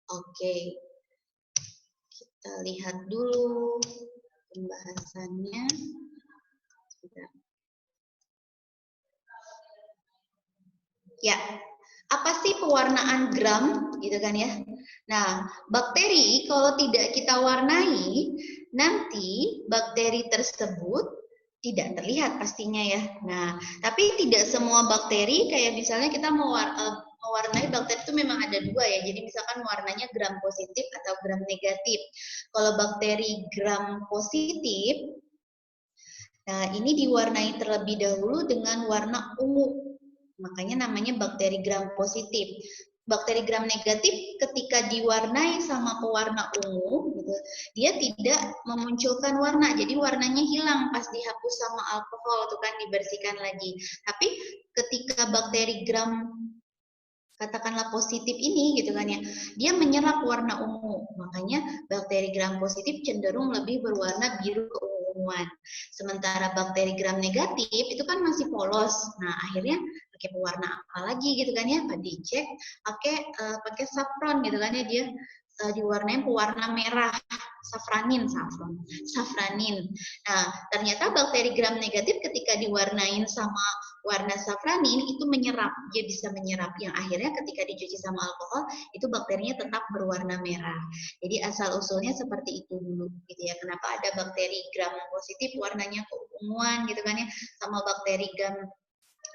Oke, kita lihat dulu pembahasannya. Ya, apa sih pewarnaan gram gitu kan ya? Nah, bakteri kalau tidak kita warnai, nanti bakteri tersebut tidak terlihat pastinya ya. Nah, tapi tidak semua bakteri kayak misalnya kita mewarnai bakteri itu memang ada dua ya. Jadi misalkan warnanya gram positif atau gram negatif. Kalau bakteri gram positif, nah ini diwarnai terlebih dahulu dengan warna ungu. Makanya namanya bakteri gram positif. Bakteri gram negatif ketika diwarnai sama pewarna ungu, gitu, dia tidak memunculkan warna. Jadi warnanya hilang pas dihapus sama alkohol, itu kan dibersihkan lagi. Tapi ketika bakteri gram katakanlah positif ini gitu kan ya, dia menyerap warna ungu. Makanya bakteri gram positif cenderung lebih berwarna biru keunguan. Sementara bakteri gram negatif itu kan masih polos. Nah, akhirnya pakai pewarna apa lagi gitu kan ya? Dicek pakai saffron gitu kan ya, dia diwarnai pewarna merah, safranin. Nah, ternyata bakteri gram negatif ketika diwarnain sama warna safranin itu menyerap, dia bisa menyerap, yang akhirnya ketika dicuci sama alkohol itu bakterinya tetap berwarna merah. Jadi asal usulnya seperti itu dulu gitu ya. Kenapa ada bakteri gram positif warnanya keunguan gitu kan ya, sama bakteri gram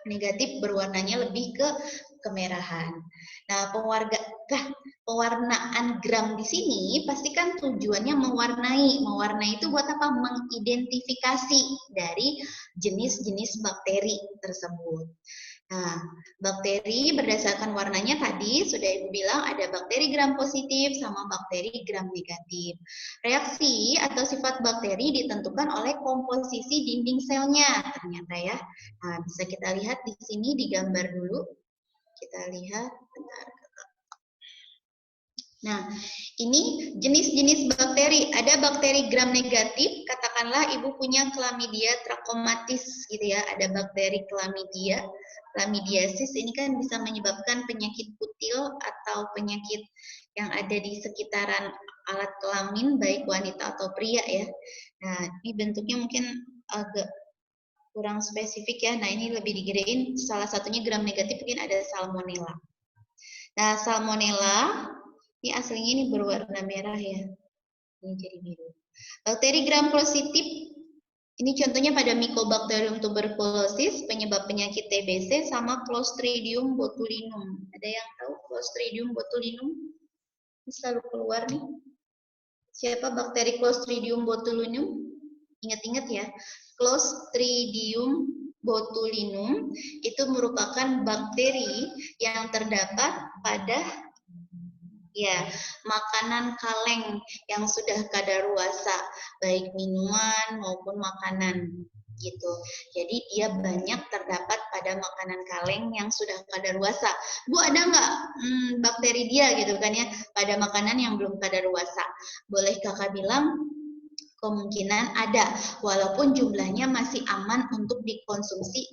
negatif berwarnanya lebih ke kemerahan. Nah, pewarnaan gram di sini pastikan tujuannya mewarnai. Mewarnai itu buat apa? Mengidentifikasi dari jenis-jenis bakteri tersebut. Nah, bakteri berdasarkan warnanya tadi sudah Ibu bilang ada bakteri gram positif sama bakteri gram negatif. Reaksi atau sifat bakteri ditentukan oleh komposisi dinding selnya ternyata ya. Nah, bisa kita lihat di sini di gambar dulu. Kita lihat bentar. Nah, ini jenis-jenis bakteri. Ada bakteri gram negatif, katakanlah Ibu punya Chlamydia trachomatis gitu ya. Ada bakteri Chlamydia, Chlamydiasis ini kan bisa menyebabkan penyakit kutil atau penyakit yang ada di sekitaran alat kelamin baik wanita atau pria ya. Nah, ini bentuknya mungkin agak kurang spesifik ya. Nah, ini lebih digedein. Salah satunya gram negatif mungkin ada Salmonella. Nah, Salmonella ini aslinya ini berwarna merah ya. Ini jadi biru. Bakteri gram positif ini contohnya pada Mycobacterium tuberculosis, penyebab penyakit TBC, sama Clostridium botulinum. Ada yang tahu Clostridium botulinum? Ini selalu keluar nih. Siapa bakteri Clostridium botulinum? Ingat-ingat ya, Clostridium botulinum itu merupakan bakteri yang terdapat pada ya makanan kaleng yang sudah kadaluarsa, baik minuman maupun makanan gitu. Jadi dia banyak terdapat pada makanan kaleng yang sudah kadaluarsa. Bu, ada nggak bakteri dia gitu kan ya pada makanan yang belum kadaluarsa? Boleh kakak bilang kemungkinan ada, walaupun jumlahnya masih aman untuk dikonsumsi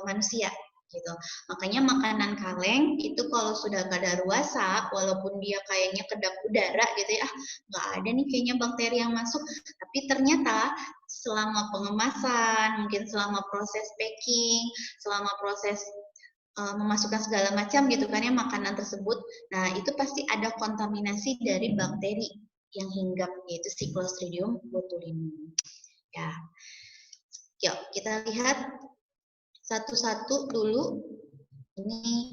manusia gitu. Makanya makanan kaleng itu kalau sudah kadaluarsa, walaupun dia kayaknya kedap udara gitu ya, nggak ada nih kayaknya bakteri yang masuk, tapi ternyata selama pengemasan, mungkin selama proses packing, selama proses memasukkan segala macam gitu kan ya makanan tersebut, nah itu pasti ada kontaminasi dari bakteri yang hinggap, yaitu si Clostridium botulinum. Ya, yuk kita lihat satu-satu dulu. Ini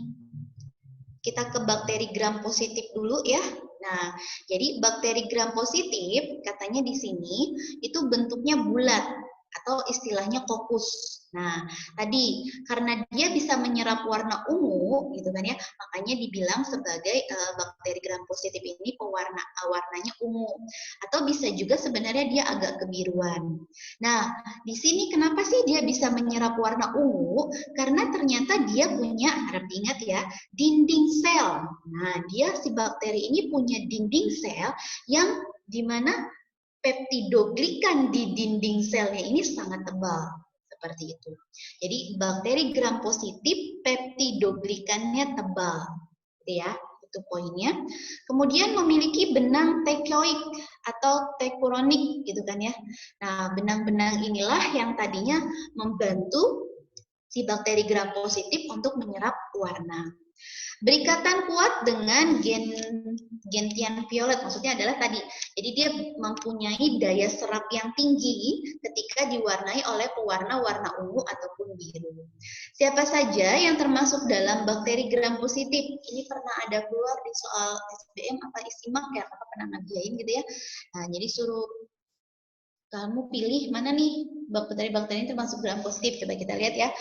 kita ke bakteri gram positif dulu ya. Nah, jadi bakteri gram positif katanya di sini itu bentuknya bulat atau istilahnya kokus. Nah, tadi karena dia bisa menyerap warna ungu gitu kan ya, makanya dibilang sebagai bakteri gram positif ini warnanya ungu. Atau bisa juga sebenarnya dia agak kebiruan. Nah, di sini kenapa sih dia bisa menyerap warna ungu? Karena ternyata dia punya, harap diingat ya, dinding sel. Nah, dia si bakteri ini punya dinding sel yang dimana peptidoglikan di dinding selnya ini sangat tebal, seperti itu. Jadi bakteri gram positif peptidoglikannya tebal, gitu ya, itu poinnya. Kemudian memiliki benang tekoik atau tekuronik, gitu kan ya. Nah, benang-benang inilah yang tadinya membantu si bakteri gram positif untuk menyerap warna. Berikatan kuat dengan gentian violet, maksudnya adalah tadi, jadi dia mempunyai daya serap yang tinggi ketika diwarnai oleh pewarna warna ungu ataupun biru. Siapa saja yang termasuk dalam bakteri gram positif? Ini pernah ada keluar di soal SBM apa isimak ya, apa pernah ngerjain gitu ya. Nah, jadi suruh kamu pilih mana nih bakteri-bakteri ini termasuk gram positif. Coba kita lihat ya.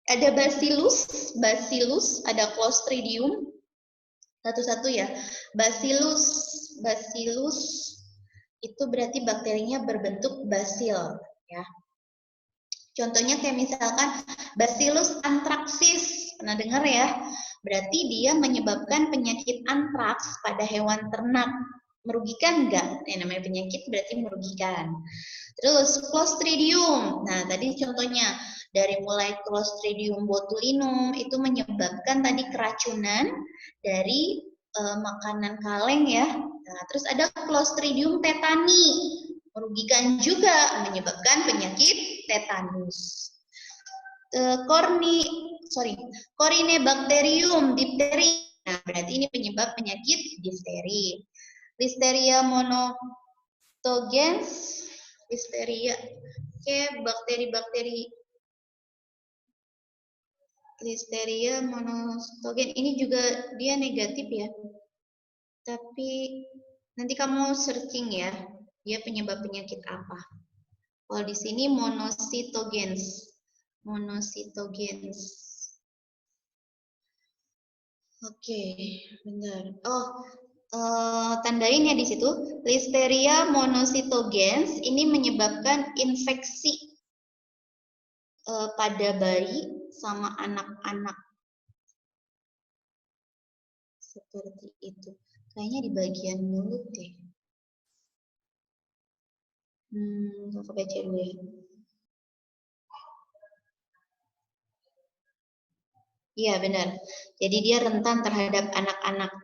Ada bacillus, ada clostridium, satu-satu ya. Bacillus itu berarti bakterinya berbentuk basil ya. Contohnya kayak misalkan Bacillus anthracis, pernah dengar ya? Berarti dia menyebabkan penyakit antraks pada hewan ternak. Merugikan enggak? Namanya penyakit berarti merugikan. Terus Clostridium. Nah, tadi contohnya dari mulai Clostridium botulinum itu menyebabkan tadi keracunan dari makanan kaleng ya. Nah, terus ada Clostridium tetani. Merugikan juga, menyebabkan penyakit tetanus. Corynebacterium difteri. Nah, berarti ini penyebab penyakit difteri. Listeria monotogens, listeria. Oke, bakteri-bakteri Listeria monotogen ini juga dia negatif ya. Tapi nanti kamu searching ya, dia penyebab penyakit apa. Kalau di sini monositogens. Oke, benar. Tandain ya di situ. Listeria monocytogens ini menyebabkan infeksi pada bayi sama anak-anak. Seperti itu. Kayaknya di bagian mulut deh. Aku baca dulu ya. Iya benar. Jadi dia rentan terhadap anak-anak.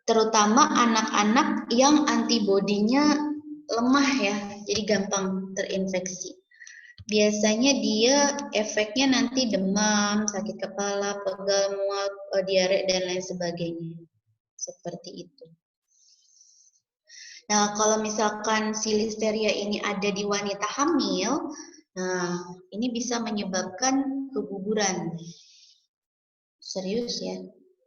Terutama anak-anak yang antibodinya lemah ya. Jadi gampang terinfeksi. Biasanya dia efeknya nanti demam, sakit kepala, pegal, mual, diare, dan lain sebagainya. Seperti itu. Nah, kalau misalkan si listeria ini ada di wanita hamil, nah ini bisa menyebabkan keguguran. Serius ya.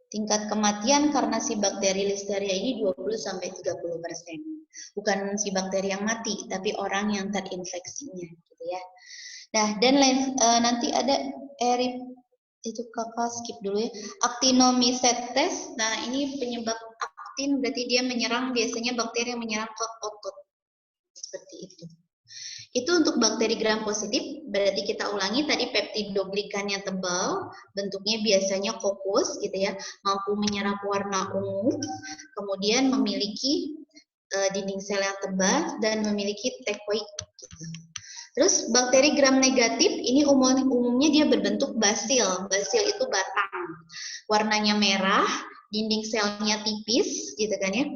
Tingkat kematian karena si bakteri listeria ini 20-30%. Bukan si bakteri yang mati, tapi orang yang terinfeksinya, gitu ya. Nah, dan nanti ada itu kakak skip dulu ya. Actinomycetes. Nah, ini penyebab aktin berarti dia menyerang biasanya bakteri yang menyerang ke otot. Seperti itu. Itu untuk bakteri gram positif, berarti kita ulangi tadi peptidoglikannya tebal, bentuknya biasanya kokus gitu ya, mampu menyerap warna ungu, kemudian memiliki dinding sel yang tebal dan memiliki tekoid gitu. Terus bakteri gram negatif ini umumnya dia berbentuk basil. Basil itu batang. Warnanya merah, dinding selnya tipis gitu kan ya.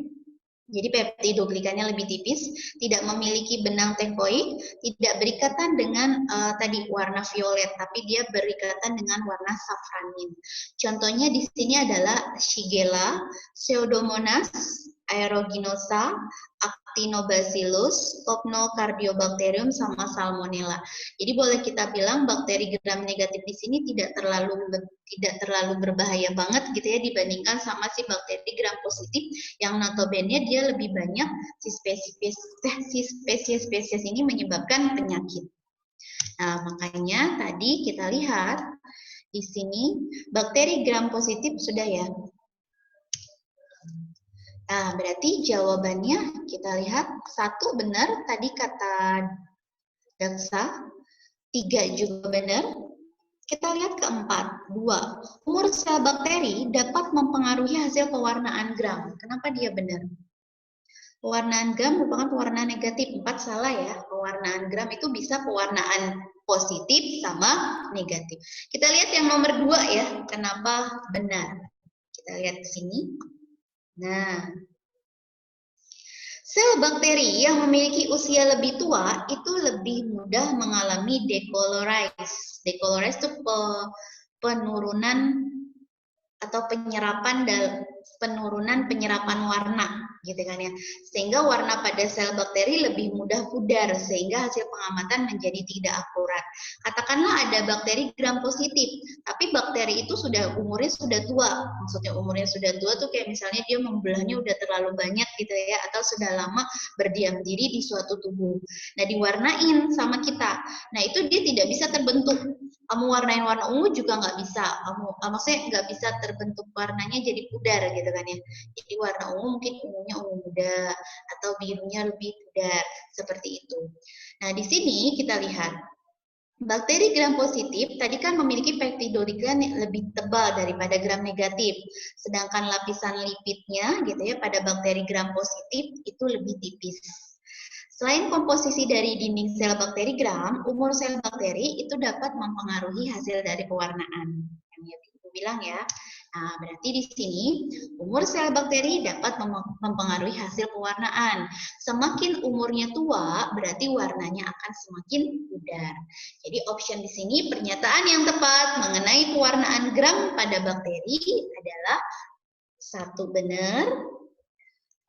Jadi peptidoglikannya lebih tipis, tidak memiliki benang tekoid, tidak berikatan dengan tadi warna violet, tapi dia berikatan dengan warna safranin. Contohnya di sini adalah Shigella, Pseudomonas, aeruginosa, Actinobacillus, Copnocardiobacterium, sama Salmonella. Jadi boleh kita bilang bakteri gram negatif di sini tidak terlalu berbahaya banget gitu ya dibandingkan sama si bakteri gram positif yang notabene dia lebih banyak si spesies ini menyebabkan penyakit. Nah, makanya tadi kita lihat di sini bakteri gram positif sudah ya. Nah, berarti jawabannya kita lihat 1 benar tadi kata Daksa, 3 juga benar. Kita lihat keempat, 2. Umur sel bakteri dapat mempengaruhi hasil pewarnaan gram. Kenapa dia benar? Pewarnaan gram merupakan pewarnaan negatif. 4 salah ya. Pewarnaan gram itu bisa pewarnaan positif sama negatif. Kita lihat yang nomor 2 ya. Kenapa benar? Kita lihat di sini. Nah, sel bakteri yang memiliki usia lebih tua itu lebih mudah mengalami decolorize. Decolorize itu penurunan atau penyerapan warna gitu kan ya, sehingga warna pada sel bakteri lebih mudah pudar sehingga hasil pengamatan menjadi tidak akurat. Katakanlah ada bakteri gram positif, tapi bakteri itu umurnya sudah tua. Maksudnya umurnya sudah tua tuh kayak misalnya dia membelahnya udah terlalu banyak gitu ya, atau sudah lama berdiam diri di suatu tubuh. Nah, diwarnain sama kita. Nah, itu dia tidak bisa terbentuk. Kamu warnain warna ungu juga nggak bisa. Maksudnya nggak bisa terbentuk warnanya jadi pudar gitu kan ya. Jadi warna ungu mungkin ungunya ungu muda atau birunya lebih pudar seperti itu. Nah, di sini kita lihat bakteri gram positif tadi kan memiliki peptidoglikkan lebih tebal daripada gram negatif. Sedangkan lapisan lipidnya gitu ya pada bakteri gram positif itu lebih tipis. Selain komposisi dari dinding sel bakteri gram, umur sel bakteri itu dapat mempengaruhi hasil dari pewarnaan. Yang Ibu bilang ya. Nah, berarti di sini umur sel bakteri dapat mempengaruhi hasil pewarnaan. Semakin umurnya tua, berarti warnanya akan semakin pudar. Jadi option di sini pernyataan yang tepat mengenai pewarnaan gram pada bakteri adalah 1 benar,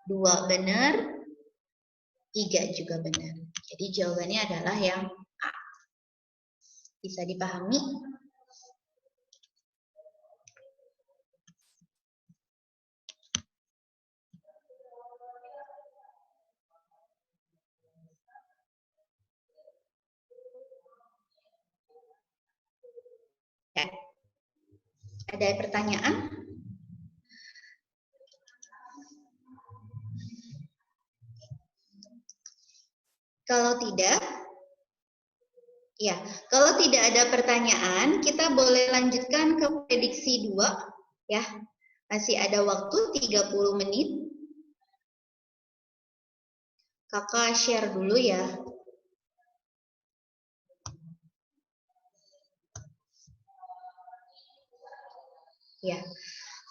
2 benar, 3 juga benar. Jadi jawabannya adalah yang A. Bisa dipahami? Ya. Ada pertanyaan? Kalau tidak, ya, kalau tidak ada pertanyaan, kita boleh lanjutkan ke prediksi 2, ya. Masih ada waktu 30 menit. Kakak share dulu ya. Ya.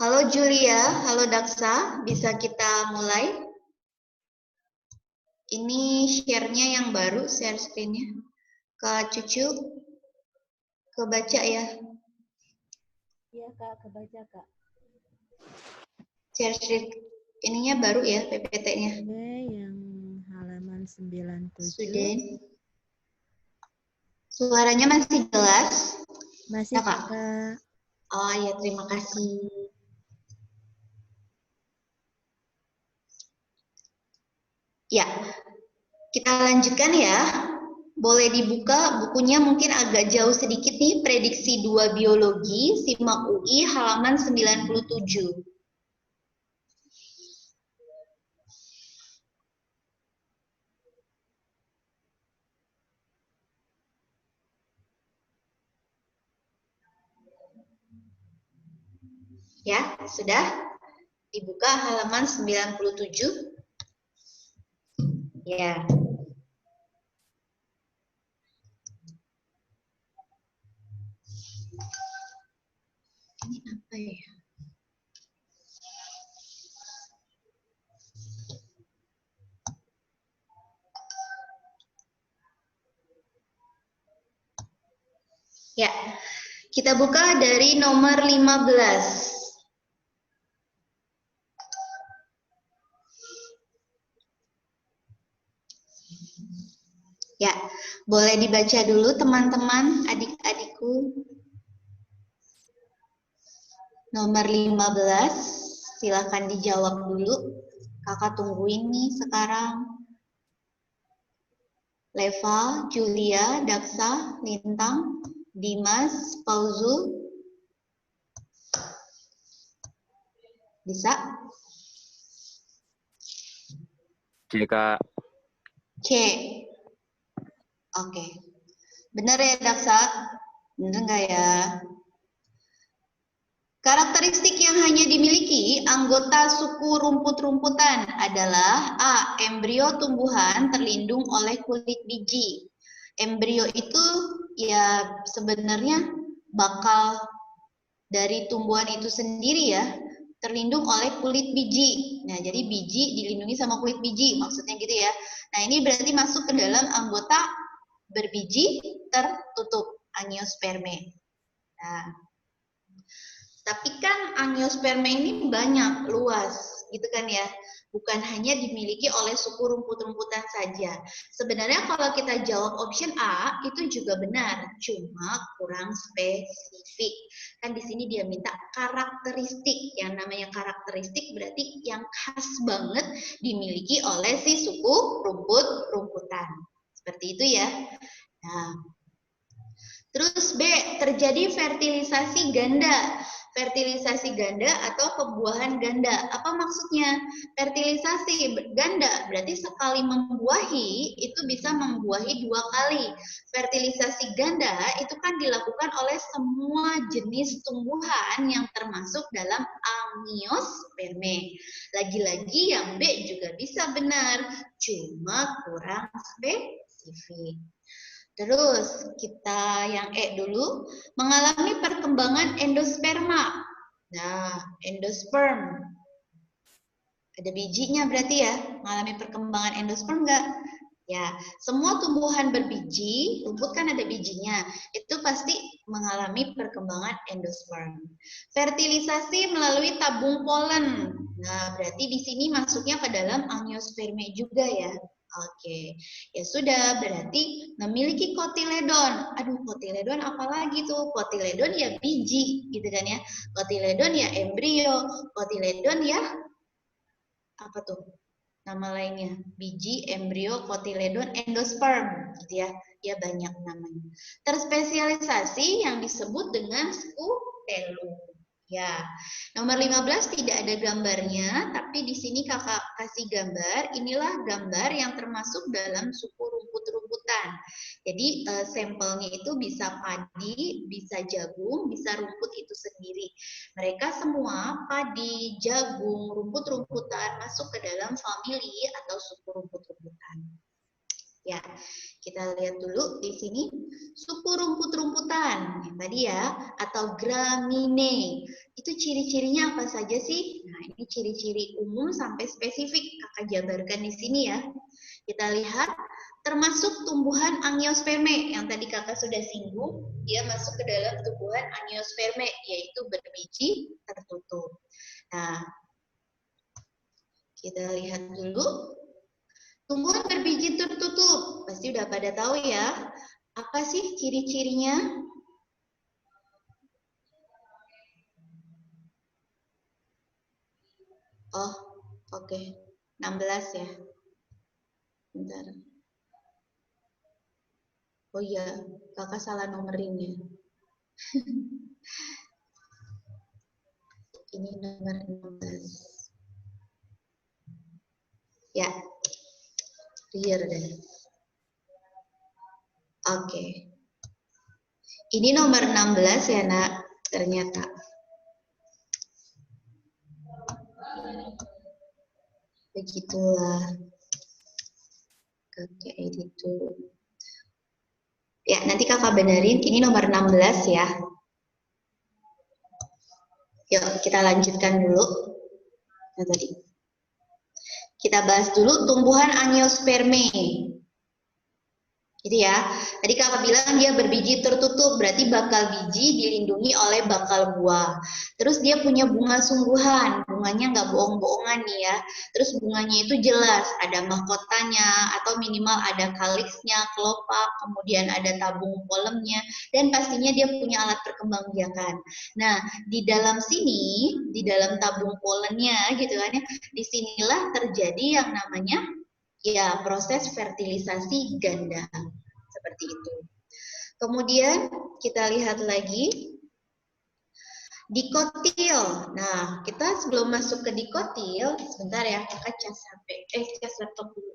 Halo Julia, halo Daksa, bisa kita mulai? Ini share-nya yang baru, share screen-nya. Kak Cucu, kebaca ya? Iya Kak, kebaca Kak. Share screen ininya baru ya, PPT-nya. Oke, yang halaman 97. Sudah. Suaranya masih jelas? Masih Ya, Kak? Kak. Oh ya, terima kasih. Ya, kita lanjutkan ya. Boleh dibuka bukunya mungkin agak jauh sedikit nih, prediksi 2 biologi, Simak UI halaman 97. Ya, sudah dibuka halaman 97. Ya. Ini apa ya? Ya, kita buka dari nomor 15. Ya, boleh dibaca dulu teman-teman, adik-adikku. Nomor 15, silakan dijawab dulu. Kakak tungguin nih sekarang. Leva, Julia, Daksa, Lintang, Dimas, Pauzul. Bisa? Jika C. Oke. Benar ya Daksa? Benar nggak ya? Karakteristik yang hanya dimiliki anggota suku rumput-rumputan adalah A. Embrio tumbuhan terlindung oleh kulit biji. Embrio itu ya sebenarnya bakal dari tumbuhan itu sendiri ya, terlindung oleh kulit biji. Nah, jadi biji dilindungi sama kulit biji, maksudnya gitu ya. Nah, ini berarti masuk ke dalam anggota berbiji tertutup, angiosperme. Nah, tapi kan angiosperme ini banyak, luas, gitu kan ya. Bukan hanya dimiliki oleh suku rumput-rumputan saja. Sebenarnya kalau kita jawab option A, itu juga benar, cuma kurang spesifik. Kan di sini dia minta karakteristik. Yang namanya karakteristik berarti yang khas banget dimiliki oleh si suku rumput-rumputan. Seperti itu ya. Nah, terus B, terjadi fertilisasi ganda. Fertilisasi ganda atau pembuahan ganda. Apa maksudnya? Fertilisasi ganda berarti sekali membuahi itu bisa membuahi 2 kali. Fertilisasi ganda itu kan dilakukan oleh semua jenis tumbuhan yang termasuk dalam angiosperme. Lagi-lagi yang B juga bisa benar, cuma kurang spesifik. Terus kita yang E dulu, mengalami perkembangan endosperma. Nah, endosperm. Ada bijinya berarti ya, mengalami perkembangan endosperm enggak? Ya, semua tumbuhan berbiji, rumput kan ada bijinya, itu pasti mengalami perkembangan endosperm. Fertilisasi melalui tabung polen. Nah, berarti di sini masuknya ke dalam angiosperme juga ya. Oke, ya sudah, berarti memiliki kotiledon. Aduh, kotiledon apalagi tuh? Kotiledon ya biji, gitu kan ya. Kotiledon ya embrio, kotiledon ya apa tuh? Nama lainnya, biji, embrio, kotiledon, endosperm, gitu ya. Ya banyak namanya. Terspesialisasi yang disebut dengan skutelum. Ya, nomor 15 tidak ada gambarnya, tapi di sini kakak kasih gambar. Inilah gambar yang termasuk dalam suku rumput-rumputan. Jadi sampelnya itu bisa padi, bisa jagung, bisa rumput itu sendiri. Mereka semua padi, jagung, rumput-rumputan masuk ke dalam famili atau suku rumput-rumputan. Ya, kita lihat dulu di sini suku rumput-rumputan yang tadi ya, atau Gramineae. Itu ciri-cirinya apa saja sih? Nah, ini ciri-ciri umum sampai spesifik kakak jabarkan di sini ya. Kita lihat termasuk tumbuhan angiosperme yang tadi kakak sudah singgung, dia masuk ke dalam tumbuhan angiosperme yaitu berbiji tertutup. Nah, kita lihat dulu. Tumbuhan berbiji tertutup, pasti udah pada tahu ya. Apa sih ciri-cirinya? Oh, oke. 16 ya. Bentar. Oh iya, kakak salah nomerinnya. Ini nomor 16. Ya, clear deh. Oke. Ini nomor 16 ya, Nak. Ternyata. Begitulah. Kakak edit dulu. Ya, nanti kakak benerin. Ini nomor 16 ya. Yuk, kita lanjutkan dulu. Nah, tadi. Kita bahas dulu tumbuhan angiosperme. Gitu ya. Tadi kakak bilang dia berbiji tertutup, berarti bakal biji dilindungi oleh bakal buah. Terus dia punya bunga sungguhan, bunganya nggak bohong-bohongan nih ya. Terus bunganya itu jelas, ada mahkotanya atau minimal ada kaliksnya, kelopak, kemudian ada tabung polemnya, dan pastinya dia punya alat perkembangbiakan. Nah, di dalam sini, di dalam tabung polennya gitu kan ya, disinilah terjadi yang namanya ya proses fertilisasi ganda seperti itu. Kemudian kita lihat lagi dikotil. Nah, kita sebelum masuk ke dikotil, sebentar ya, kakak cas HP, cas laptop dulu.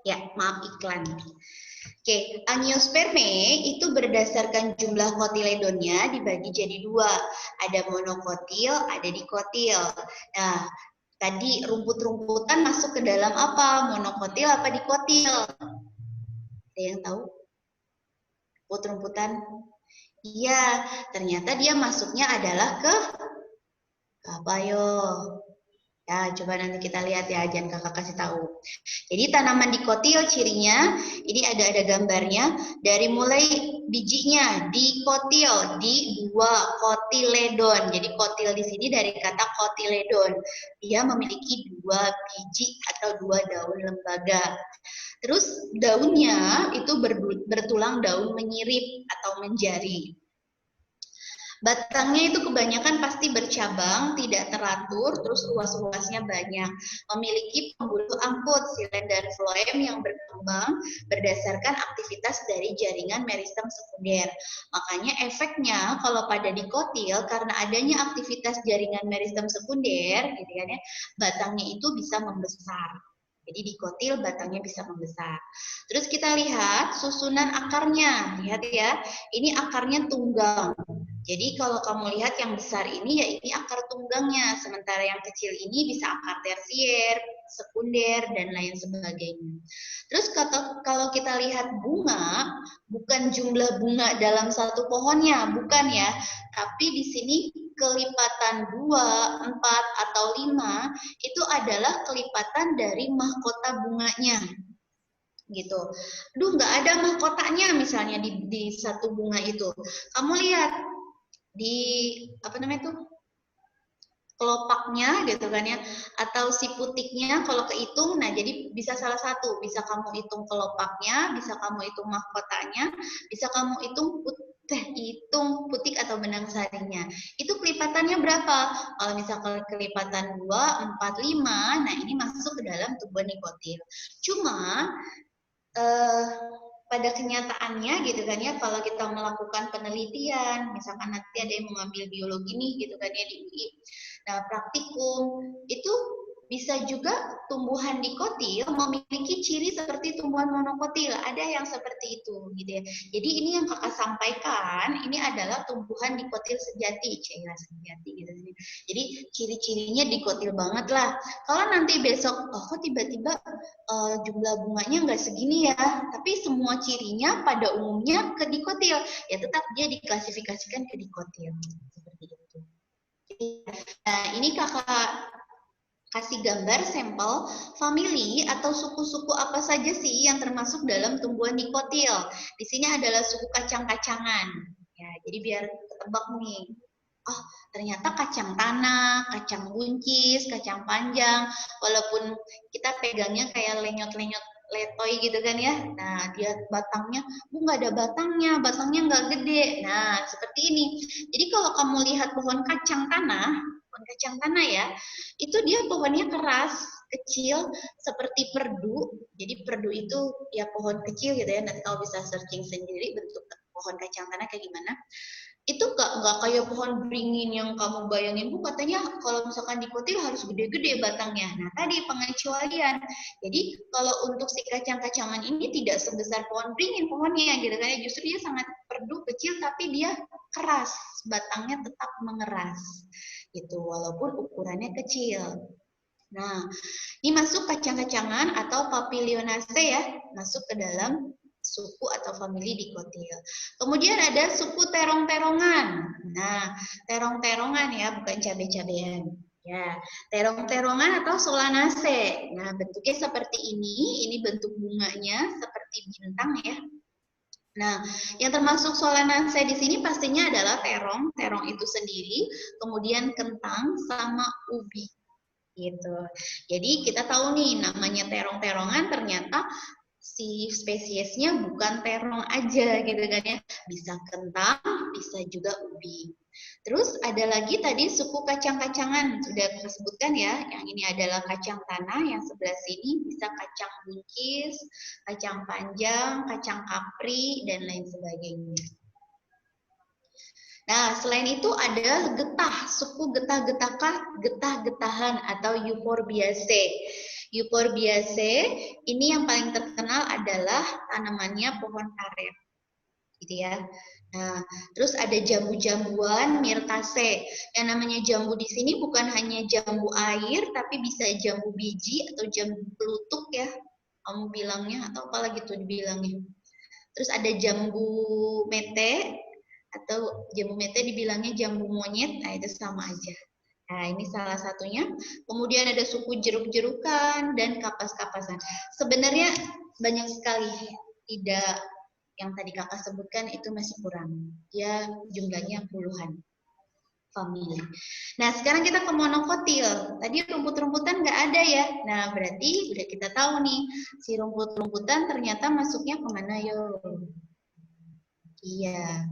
Ya, maaf iklan. Oke, angiosperme itu berdasarkan jumlah kotiledonnya dibagi jadi dua. Ada monokotil, ada dikotil. Nah, tadi rumput-rumputan masuk ke dalam apa? Monokotil apa dikotil? Ada yang tahu? Rumput-rumputan? Iya, ternyata dia masuknya adalah ke apa yo? Ya, coba nanti kita lihat ya, jangan kakak kasih tahu. Jadi tanaman dikotil cirinya, ini ada gambarnya, dari mulai bijinya dikotil di dua kotiledon. Jadi kotil di sini dari kata kotiledon. Dia memiliki dua biji atau dua daun lembaga. Terus daunnya itu bertulang daun menyirip atau menjari. Batangnya itu kebanyakan pasti bercabang, tidak teratur, terus luas-luasnya banyak. Memiliki pembuluh angkut, silender floem yang berkembang berdasarkan aktivitas dari jaringan meristem sekunder. Makanya efeknya kalau pada dikotil, karena adanya aktivitas jaringan meristem sekunder, gitu kan ya, batangnya itu bisa membesar. Jadi dikotil batangnya bisa membesar. Terus kita lihat susunan akarnya. Lihat ya, ini akarnya tunggang. Jadi kalau kamu lihat yang besar ini ya ini akar tunggangnya, sementara yang kecil ini bisa akar tersier, sekunder, dan lain sebagainya. Terus kalau kita lihat bunga, bukan jumlah bunga dalam satu pohonnya, bukan ya, tapi di sini kelipatan 2, 4, atau 5 itu adalah kelipatan dari mahkota bunganya gitu. Aduh, nggak ada mahkotanya misalnya di satu bunga itu. Kamu lihat di apa namanya tuh kelopaknya gitu kan ya, atau si putiknya kalau kehitung, nah jadi bisa salah satu, bisa kamu hitung kelopaknya, bisa kamu hitung mahkotanya, bisa kamu hitung putik atau benang sarinya. Itu kelipatannya berapa? Kalau misalkan kelipatan 2, 4, 5, nah ini masuk ke dalam tumbuhan nikotil. Cuma pada kenyataannya gitu kan ya, kalau kita melakukan penelitian, misalkan nanti ada yang mengambil biologi nih gitu kan ya di UI, nah praktikum itu bisa juga tumbuhan dikotil memiliki ciri seperti tumbuhan monokotil, ada yang seperti itu gitu ya. Jadi ini yang kakak sampaikan, ini adalah tumbuhan dikotil sejati, sejati gitu. Jadi ciri-cirinya dikotil banget lah. Kalau nanti besok, oh kok tiba-tiba jumlah bunganya nggak segini ya, tapi semua cirinya pada umumnya ke dikotil, ya tetap dia diklasifikasikan ke dikotil seperti itu. Nah ini kakak kasih gambar sampel famili atau suku-suku apa saja sih yang termasuk dalam tumbuhan dikotil. Di sini adalah suku kacang-kacangan. Ya, jadi biar ketebak nih. Oh, ternyata kacang tanah, kacang buncis, kacang panjang. Walaupun kita pegangnya kayak lenyot-lenyot letoy gitu kan ya. Nah, dia batangnya, nggak ada batangnya nggak gede. Nah, seperti ini. Jadi kalau kamu lihat pohon kacang tanah ya, itu dia pohonnya keras, kecil, seperti perdu. Jadi perdu itu ya pohon kecil gitu ya. Nanti kamu bisa searching sendiri bentuk pohon kacang tanah kayak gimana. itu nggak kayak pohon beringin yang kamu bayangin, Bu, katanya kalau misalkan dikutil harus gede-gede batangnya. Nah, tadi pengecualian. Jadi kalau untuk si kacang-kacangan ini tidak sebesar pohon beringin pohonnya gitu kan ya, justru dia sangat perdu kecil tapi dia keras, batangnya tetap mengeras gitu walaupun ukurannya kecil. Nah, ini masuk kacang-kacangan atau Papilionaceae ya, masuk ke dalam suku atau famili Dicotyl. Kemudian ada suku terong-terongan. Nah, terong-terongan ya, bukan cabai-cabean. Ya, terong-terongan atau Solanaceae. Nah, bentuknya seperti ini bentuk bunganya seperti bintang ya. Nah, yang termasuk Solanaceae di sini pastinya adalah terong, terong itu sendiri, kemudian kentang sama ubi. Gitu. Jadi kita tahu nih namanya terong-terongan ternyata si spesiesnya bukan terong aja gitu kan ya. Bisa kentang, bisa juga ubi. Terus ada lagi tadi suku kacang-kacangan sudah kita sebutkan ya. Yang ini adalah kacang tanah, yang sebelah sini bisa kacang buncis, kacang panjang, kacang kapri dan lain sebagainya. Nah, selain itu ada getah, suku getah-getahan atau Euphorbiaceae. Euphorbiaceae ini yang paling terkenal adalah tanamannya pohon karet, gitu ya. Nah, terus ada jambu-jambuan Myrtaceae. Yang namanya jambu di sini bukan hanya jambu air, tapi bisa jambu biji atau jambu pelutuk ya, kamu bilangnya atau apalagi tuh dibilangnya. Terus ada jambu mete, atau jambu mete dibilangnya jambu monyet, nah itu sama aja. Nah, ini salah satunya. Kemudian ada suku jeruk-jerukan dan kapas-kapasan. Sebenarnya banyak sekali, tidak yang tadi kakak sebutkan itu masih kurang. Ya jumlahnya puluhan famili. Nah, sekarang kita ke monokotil. Tadi rumput-rumputan nggak ada ya. Nah, berarti udah kita tahu nih, si rumput-rumputan ternyata masuknya kemana yo? Iya.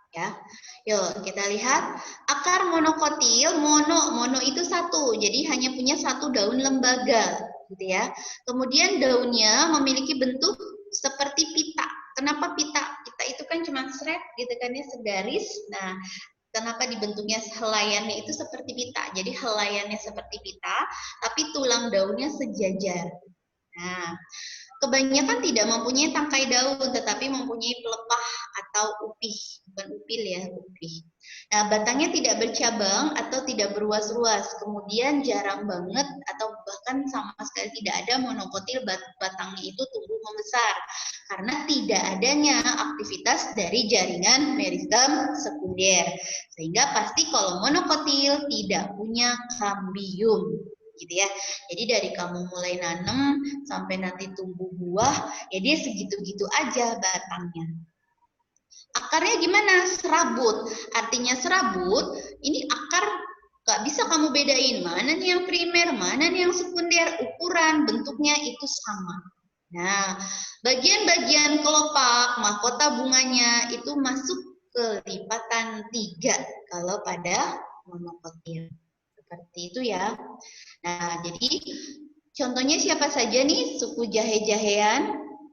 Ya, yuk kita lihat akar monokotil. Mono itu satu, jadi hanya punya satu daun lembaga, gitu ya. Kemudian daunnya memiliki bentuk seperti pita. Kenapa pita? Pita itu kan cuma seret, gitu kan ya, segaris. Nah, kenapa dibentuknya helaiannya itu seperti pita? Jadi helaiannya seperti pita, tapi tulang daunnya sejajar. Nah, kebanyakan tidak mempunyai tangkai daun, tetapi mempunyai pelepah atau upih, bukan upil ya, upih. Nah, batangnya tidak bercabang atau tidak berruas-ruas, kemudian jarang banget atau bahkan sama sekali tidak ada monokotil batangnya itu tumbuh membesar, karena tidak adanya aktivitas dari jaringan meristem sekunder. Sehingga pasti kalau monokotil tidak punya kambium. Gitu ya. Jadi dari kamu mulai nanam sampai nanti tumbuh buah, ya dia segitu-gitu aja batangnya. Akarnya gimana? Serabut. Artinya serabut, ini akar gak bisa kamu bedain mana nih yang primer, mana nih yang sekunder, ukuran, bentuknya itu sama. Nah, bagian-bagian kelopak, mahkota bunganya itu masuk ke lipatan 3 kalau pada monokotil. Seperti itu ya. Nah, jadi contohnya siapa saja nih suku jahe-jahean,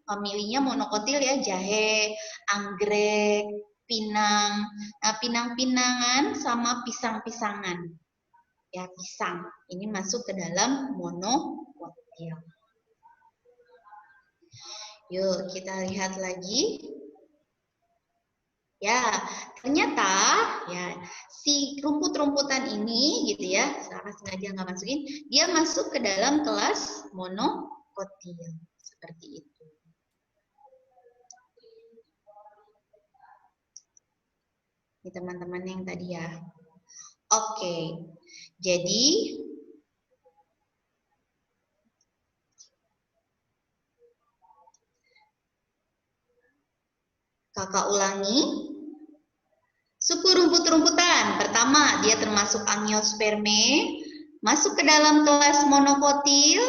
familinya monokotil ya, jahe, anggrek, pinang. Nah, pinang-pinangan sama pisang-pisangan. Ya, pisang. Ini masuk ke dalam monokotil. Yuk, kita lihat lagi. Ya, ternyata ya si rumput-rumputan ini gitu ya, saya sengaja nggak masukin, dia masuk ke dalam kelas monokotil seperti itu. Ini teman-teman yang tadi ya. Oke, jadi kakak ulangi. Suku rumput-rumputan. Pertama, dia termasuk Angiospermae, masuk ke dalam kelas monokotil,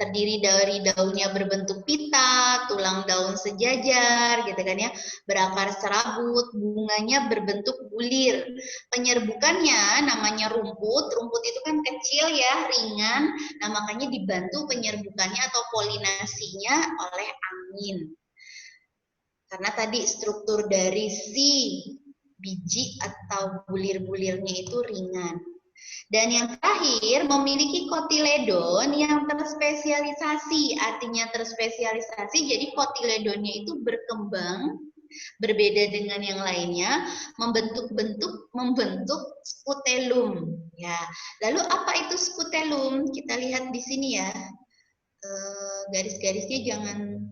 terdiri dari daunnya berbentuk pita, tulang daun sejajar, gitu kan ya, berakar serabut, bunganya berbentuk bulir. Penyerbukannya namanya rumput. Rumput itu kan kecil ya, ringan. Nah, makanya dibantu penyerbukannya atau polinasinya oleh angin. Karena tadi struktur dari si biji atau bulir-bulirnya itu ringan. Dan yang terakhir, memiliki kotiledon yang terspesialisasi. Artinya terspesialisasi, jadi kotiledonnya itu berkembang, berbeda dengan yang lainnya, membentuk skutelum. Ya. Lalu apa itu skutelum? Kita lihat di sini ya. Garis-garisnya jangan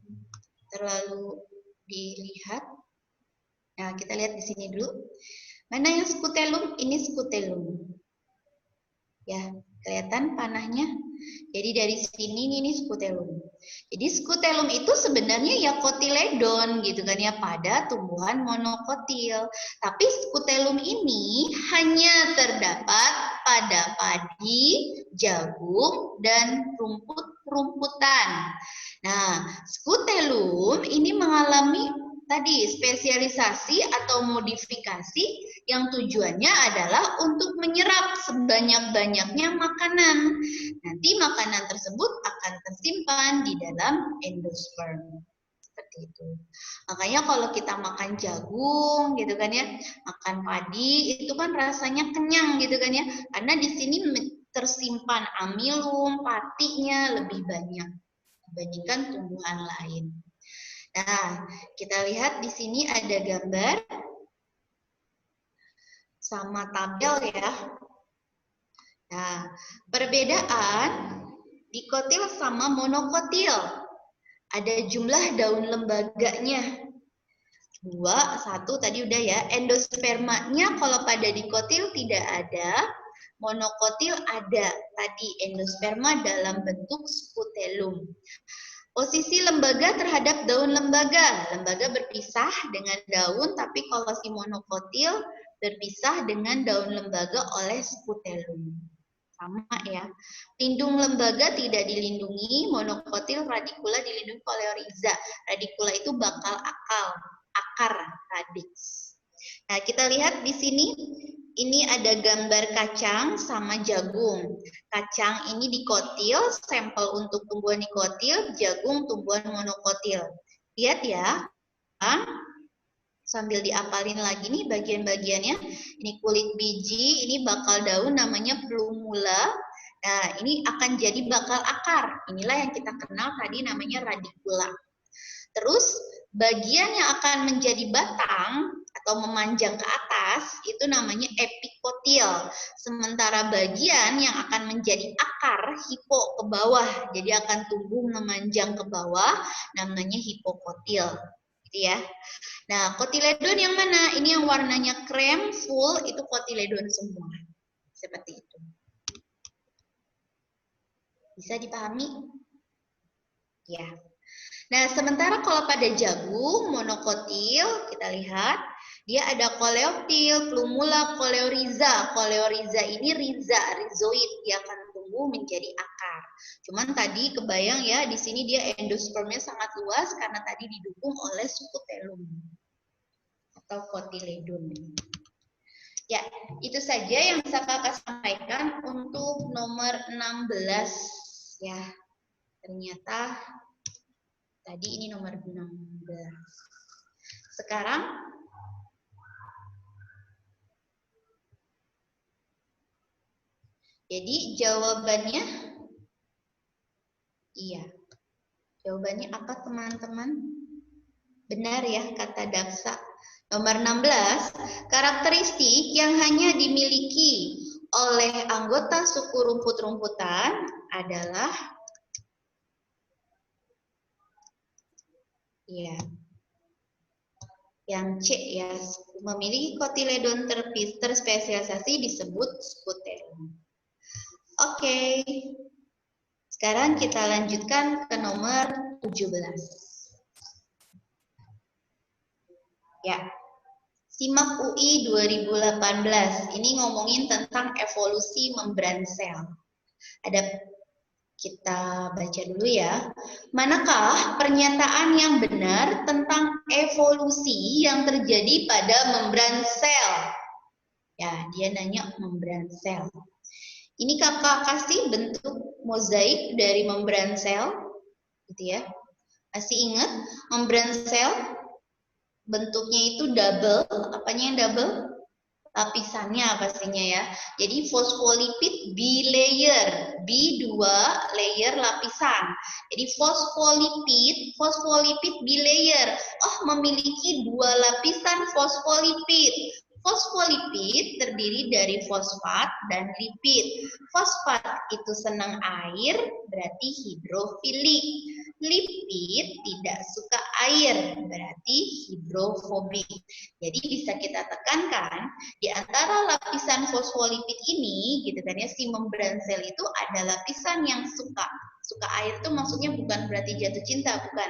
terlalu dilihat. Nah, kita lihat di sini dulu. Mana yang skutelum? Ini skutelum. Ya, kelihatan panahnya. Jadi dari sini ini skutelum. Jadi skutelum itu sebenarnya ya kotiledon gitu kan ya, pada tumbuhan monokotil. Tapi skutelum ini hanya terdapat pada padi, jagung, dan rumput-rumputan. Nah, skutelum ini mengalami tadi spesialisasi atau modifikasi yang tujuannya adalah untuk menyerap sebanyak-banyaknya makanan. Nanti makanan tersebut akan tersimpan di dalam endosperm. Seperti itu. Makanya kalau kita makan jagung gitu kan ya, makan padi itu kan rasanya kenyang gitu kan ya. Karena di sini tersimpan amilum, patinya lebih banyak dibandingkan tumbuhan lain. Nah, kita lihat di sini ada gambar sama tabel ya. Nah, perbedaan dikotil sama monokotil. Ada jumlah daun lembaganya. 2, 1 tadi udah ya. Endospermanya kalau pada dikotil tidak ada, monokotil ada. Tadi endosperma dalam bentuk skutelum. Posisi lembaga terhadap daun lembaga. Lembaga berpisah dengan daun, tapi kalau si monokotil berpisah dengan daun lembaga oleh skutelum. Sama ya. Lindung lembaga tidak dilindungi, monokotil radikula dilindungi koleoriza. Radikula itu bakal akar radix. Nah, kita lihat di sini. Ini ada gambar kacang sama jagung. Kacang ini dikotil, sampel untuk tumbuhan dikotil, jagung tumbuhan monokotil. Lihat ya, sambil diapalin lagi nih bagian-bagiannya. Ini kulit biji, ini bakal daun namanya plumula. Nah, ini akan jadi bakal akar. Inilah yang kita kenal tadi namanya radikula. Terus bagian yang akan menjadi batang atau memanjang ke atas itu namanya epikotil. Sementara bagian yang akan menjadi akar hipo ke bawah, jadi akan tumbuh memanjang ke bawah namanya hipokotil. Gitu ya. Nah, kotiledon yang mana? Ini yang warnanya krem full itu kotiledon semua. Seperti itu. Bisa dipahami? Ya. Nah, sementara kalau pada jagung monokotil, kita lihat, dia ada koleoptil, plumula, koleoriza. Koleoriza ini rhizoid, dia akan tumbuh menjadi akar. Cuman tadi kebayang ya, di sini dia endospermnya sangat luas karena tadi didukung oleh skutelum atau kotiledon. Ya, itu saja yang bisa kakak sampaikan untuk nomor 16. Ya, ternyata tadi ini nomor 16. Sekarang jadi jawabannya iya. Jawabannya apa teman-teman? Benar ya kata Daksa. Nomor 16, karakteristik yang hanya dimiliki oleh anggota suku rumput-rumputan adalah ya. Yang C ya, memiliki kotiledon terspesialisasi disebut skutelum. Oke. Sekarang kita lanjutkan ke nomor 17. Ya. Simak UI 2018. Ini ngomongin tentang evolusi membran sel. Kita baca dulu ya. Manakah pernyataan yang benar tentang evolusi yang terjadi pada membran sel? Ya, dia nanya membran sel. Ini kakak kasih bentuk mozaik dari membran sel, gitu ya. Masih ingat membran sel? bentuknya itu double. Apanya yang double? Lapisannya pastinya ya. Jadi fosfolipid bilayer, B2 layer lapisan. Jadi fosfolipid bilayer. Oh, memiliki 2 lapisan fosfolipid. Fosfolipid terdiri dari fosfat dan lipid. Fosfat itu senang air, berarti hidrofilik. Lipid tidak suka air, berarti hidrofobik. Jadi bisa kita tekankan di antara lapisan fosfolipid ini, gitu kan ya, si membran sel itu ada lapisan yang suka air itu maksudnya bukan berarti jatuh cinta, bukan.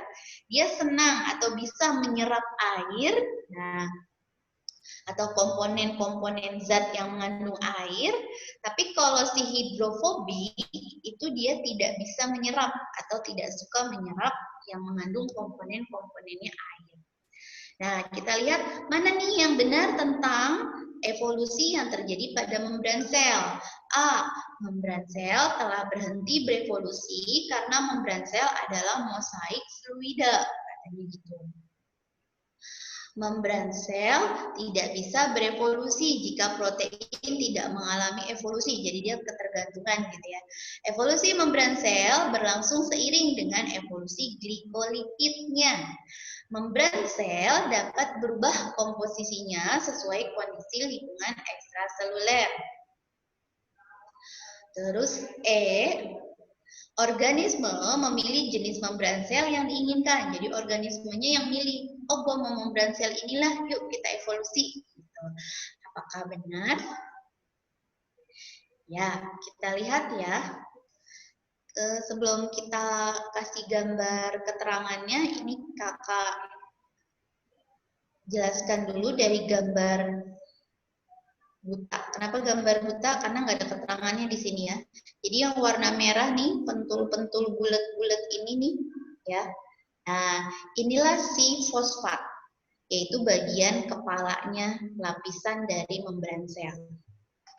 Dia senang atau bisa menyerap air, nah, atau komponen-komponen zat yang mengandung air. Tapi kalau si hidrofobik itu dia tidak bisa menyerap atau tidak suka menyerap yang mengandung komponen-komponennya air. Nah, kita lihat mana nih yang benar tentang evolusi yang terjadi pada membran sel. A. Membran sel telah berhenti berevolusi karena membran sel adalah mosaik fluida. Katanya gitu. Membran sel tidak bisa berevolusi jika protein tidak mengalami evolusi. Jadi dia ketergantungan gitu ya. Evolusi membran sel berlangsung seiring dengan evolusi glikolipidnya. Membran sel dapat berubah komposisinya sesuai kondisi lingkungan ekstraseluler. Terus E, organisme memilih jenis membran sel yang diinginkan. Jadi organismenya yang milih, oh gua mau membran sel inilah, yuk kita evolusi. Gitu. Apakah benar? Ya, kita lihat ya. Sebelum kita kasih gambar keterangannya, ini kakak jelaskan dulu dari gambar buta. Kenapa gambar buta? Karena nggak ada keterangannya di sini ya. Jadi yang warna merah nih, pentul-pentul bulat-bulat ini nih, ya. Nah, inilah si fosfat, yaitu bagian kepalanya lapisan dari membran sel.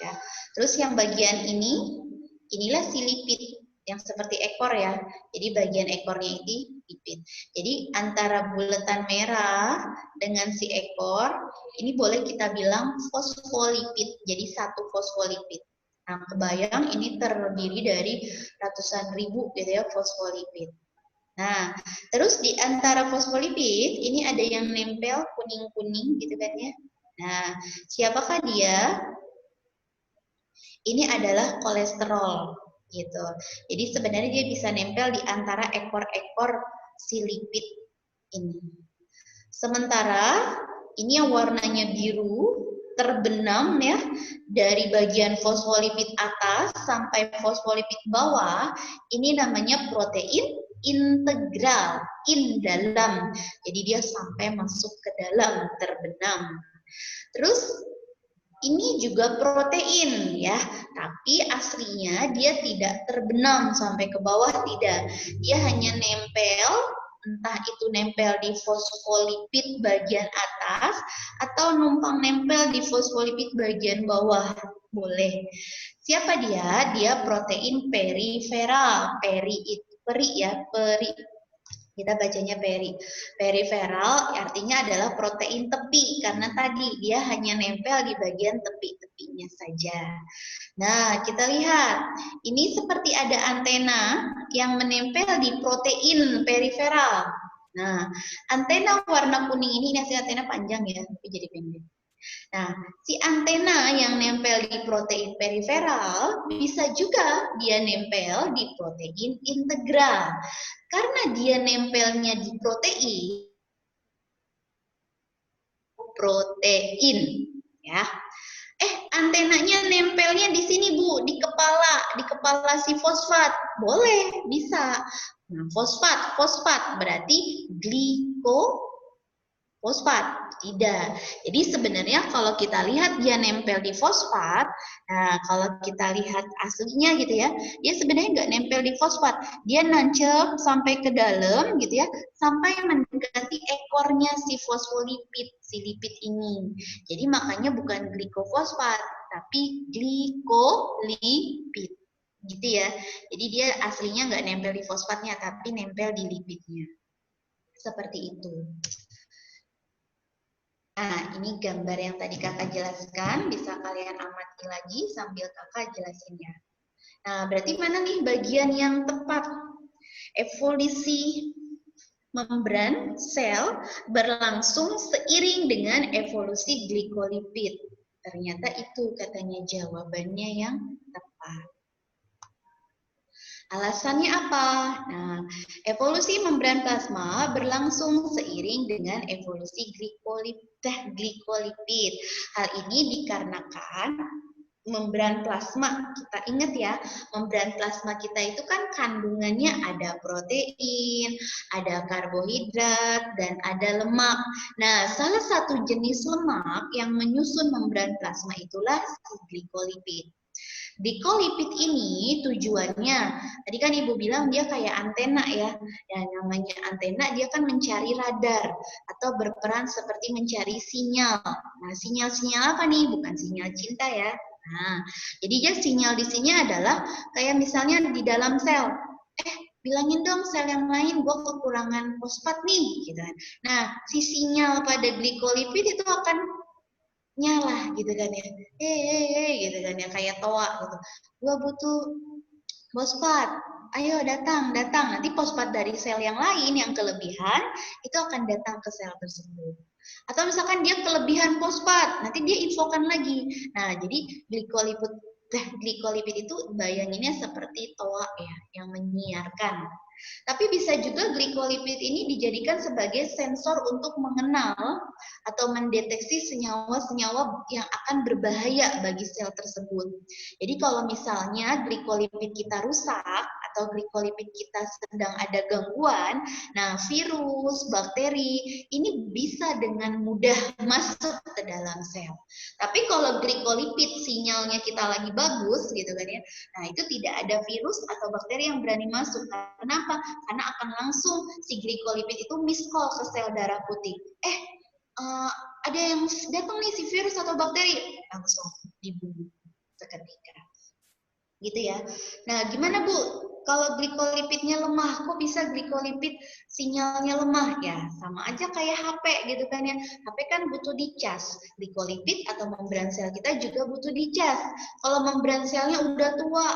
Ya. Terus yang bagian ini, inilah si lipid yang seperti ekor ya. Jadi bagian ekornya ini lipid. Jadi antara bulatan merah dengan si ekor, ini boleh kita bilang fosfolipid. Jadi satu fosfolipid. Nah, kebayang ini terdiri dari ratusan ribu gitu ya fosfolipid. Nah, terus di antara fosfolipid ini ada yang nempel kuning-kuning gitu kan ya. Nah, siapakah dia? Ini adalah kolesterol gitu. Jadi sebenarnya dia bisa nempel di antara ekor-ekor si lipid ini. Sementara ini yang warnanya biru terbenam ya dari bagian fosfolipid atas sampai fosfolipid bawah, ini namanya protein integral, dalam. Jadi dia sampai masuk ke dalam, terbenam. Terus ini juga protein ya, tapi aslinya dia tidak terbenam sampai ke bawah, tidak. Dia hanya nempel, entah itu nempel di fosfolipid bagian atas atau numpang nempel di fosfolipid bagian bawah. Boleh. Siapa dia? Dia protein periferal. Kita bacanya periferal artinya adalah protein tepi karena tadi dia hanya nempel di bagian tepi-tepinya saja. Nah, kita lihat. Ini seperti ada antena yang menempel di protein periferal. Nah, antena warna kuning ini hasil antena panjang ya, tapi jadi pendek. Nah, si antena yang nempel di protein periferal bisa juga dia nempel di protein integral. Karena dia nempelnya di protein, ya. Antenanya nempelnya di sini, Bu, di kepala si fosfat. Boleh, bisa. Nah, fosfat berarti fosfat, tidak. Jadi sebenarnya kalau kita lihat dia nempel di fosfat, nah kalau kita lihat aslinya gitu ya, dia sebenarnya nggak nempel di fosfat, dia nancep sampai ke dalam gitu ya, sampai mendekati ekornya si fosfolipid, si lipid ini. Jadi makanya bukan glikofosfat, tapi glikolipid, gitu ya. Jadi dia aslinya nggak nempel di fosfatnya, tapi nempel di lipidnya. Seperti itu. Nah, ini gambar yang tadi kakak jelaskan, bisa kalian amati lagi sambil kakak jelasinnya. Nah, berarti mana nih bagian yang tepat? Evolusi membran sel berlangsung seiring dengan evolusi glikolipid. Ternyata itu katanya jawabannya yang tepat. Alasannya apa? Nah, evolusi membran plasma berlangsung seiring dengan evolusi glikolipid. Hal ini dikarenakan membran plasma, kita ingat ya, membran plasma kita itu kan kandungannya ada protein, ada karbohidrat, dan ada lemak. Nah, salah satu jenis lemak yang menyusun membran plasma itulah si glikolipid. Glikolipid ini tujuannya, tadi kan Ibu bilang dia kayak antena ya. Dan namanya antena dia kan mencari radar atau berperan seperti mencari sinyal. Nah, sinyal-sinyal apa nih? Bukan sinyal cinta ya. Nah, jadi dia sinyal di sini adalah kayak misalnya di dalam sel. Bilangin dong sel yang lain, gue kekurangan fosfat nih, gitu kan. Nah, si sinyal pada glikolipid itu akan nyala gitu kan ya, gitu kan ya, kayak toa gitu. Gua butuh fosfat, ayo datang. Nanti fosfat dari sel yang lain yang kelebihan itu akan datang ke sel tersebut. Atau misalkan dia kelebihan fosfat, nanti dia infokan lagi. Nah, jadi glikolipid itu bayanginnya seperti toa ya, yang menyiarkan. Tapi bisa juga glikolipid ini dijadikan sebagai sensor untuk mengenal atau mendeteksi senyawa-senyawa yang akan berbahaya bagi sel tersebut. Jadi kalau misalnya glikolipid kita rusak atau glikolipid kita sedang ada gangguan, nah virus, bakteri ini bisa dengan mudah masuk ke dalam sel. Tapi kalau glikolipid sinyalnya kita lagi bagus gitu kan ya, nah itu tidak ada virus atau bakteri yang berani masuk. Kenapa? Karena akan langsung si glikolipid itu miskol ke sel darah putih. Ada yang datang nih si virus atau bakteri, langsung dibunuh seketika. Gitu ya. Nah, gimana Bu? Kalau glikolipidnya lemah, kok bisa glikolipid sinyalnya lemah? Ya, sama aja kayak HP gitu kan ya. HP kan butuh dicas. Glikolipid atau membran sel kita juga butuh dicas. Kalau membran selnya udah tua,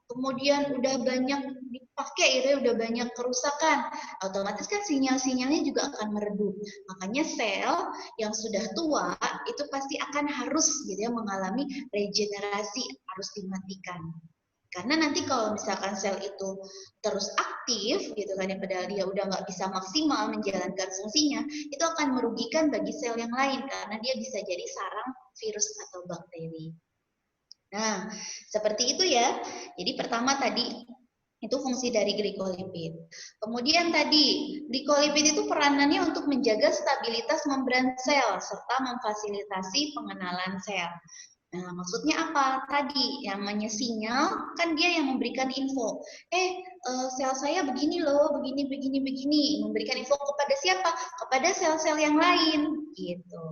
kemudian udah banyak dipakai gitu ya, udah banyak kerusakan, otomatis kan sinyal-sinyalnya juga akan meredup. Makanya sel yang sudah tua itu pasti akan harus gitu ya mengalami regenerasi, harus dimatikan. Karena nanti kalau misalkan sel itu terus aktif gitu kan ya, padahal dia udah nggak bisa maksimal menjalankan fungsinya, itu akan merugikan bagi sel yang lain karena dia bisa jadi sarang virus atau bakteri. Nah, seperti itu ya. Jadi pertama tadi itu fungsi dari glikolipid. Kemudian tadi, glikolipid itu peranannya untuk menjaga stabilitas membran sel serta memfasilitasi pengenalan sel. Nah, maksudnya apa? Tadi yang namanya sinyal kan dia yang memberikan info. Sel saya begini loh, begini. Memberikan info kepada siapa? Kepada sel-sel yang lain, gitu.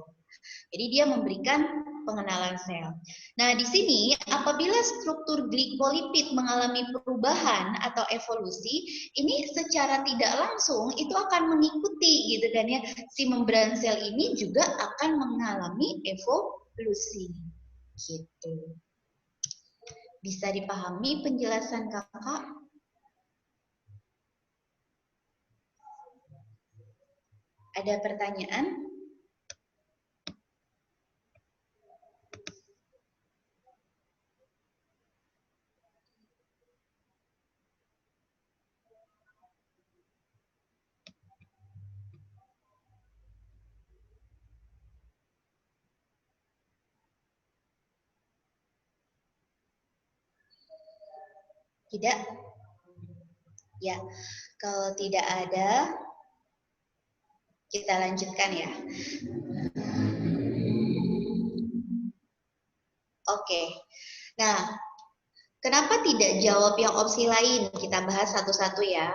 Jadi dia memberikan pengenalan sel. Nah, di sini apabila struktur glikolipid mengalami perubahan atau evolusi, ini secara tidak langsung itu akan mengikuti gitu kan ya. Si membran sel ini juga akan mengalami evolusi. Gitu. Bisa dipahami penjelasan Kakak? Ada pertanyaan? Tidak? Ya, kalau tidak ada, kita lanjutkan ya. Oke. Nah, kenapa tidak jawab yang opsi lain? Kita bahas satu-satu ya.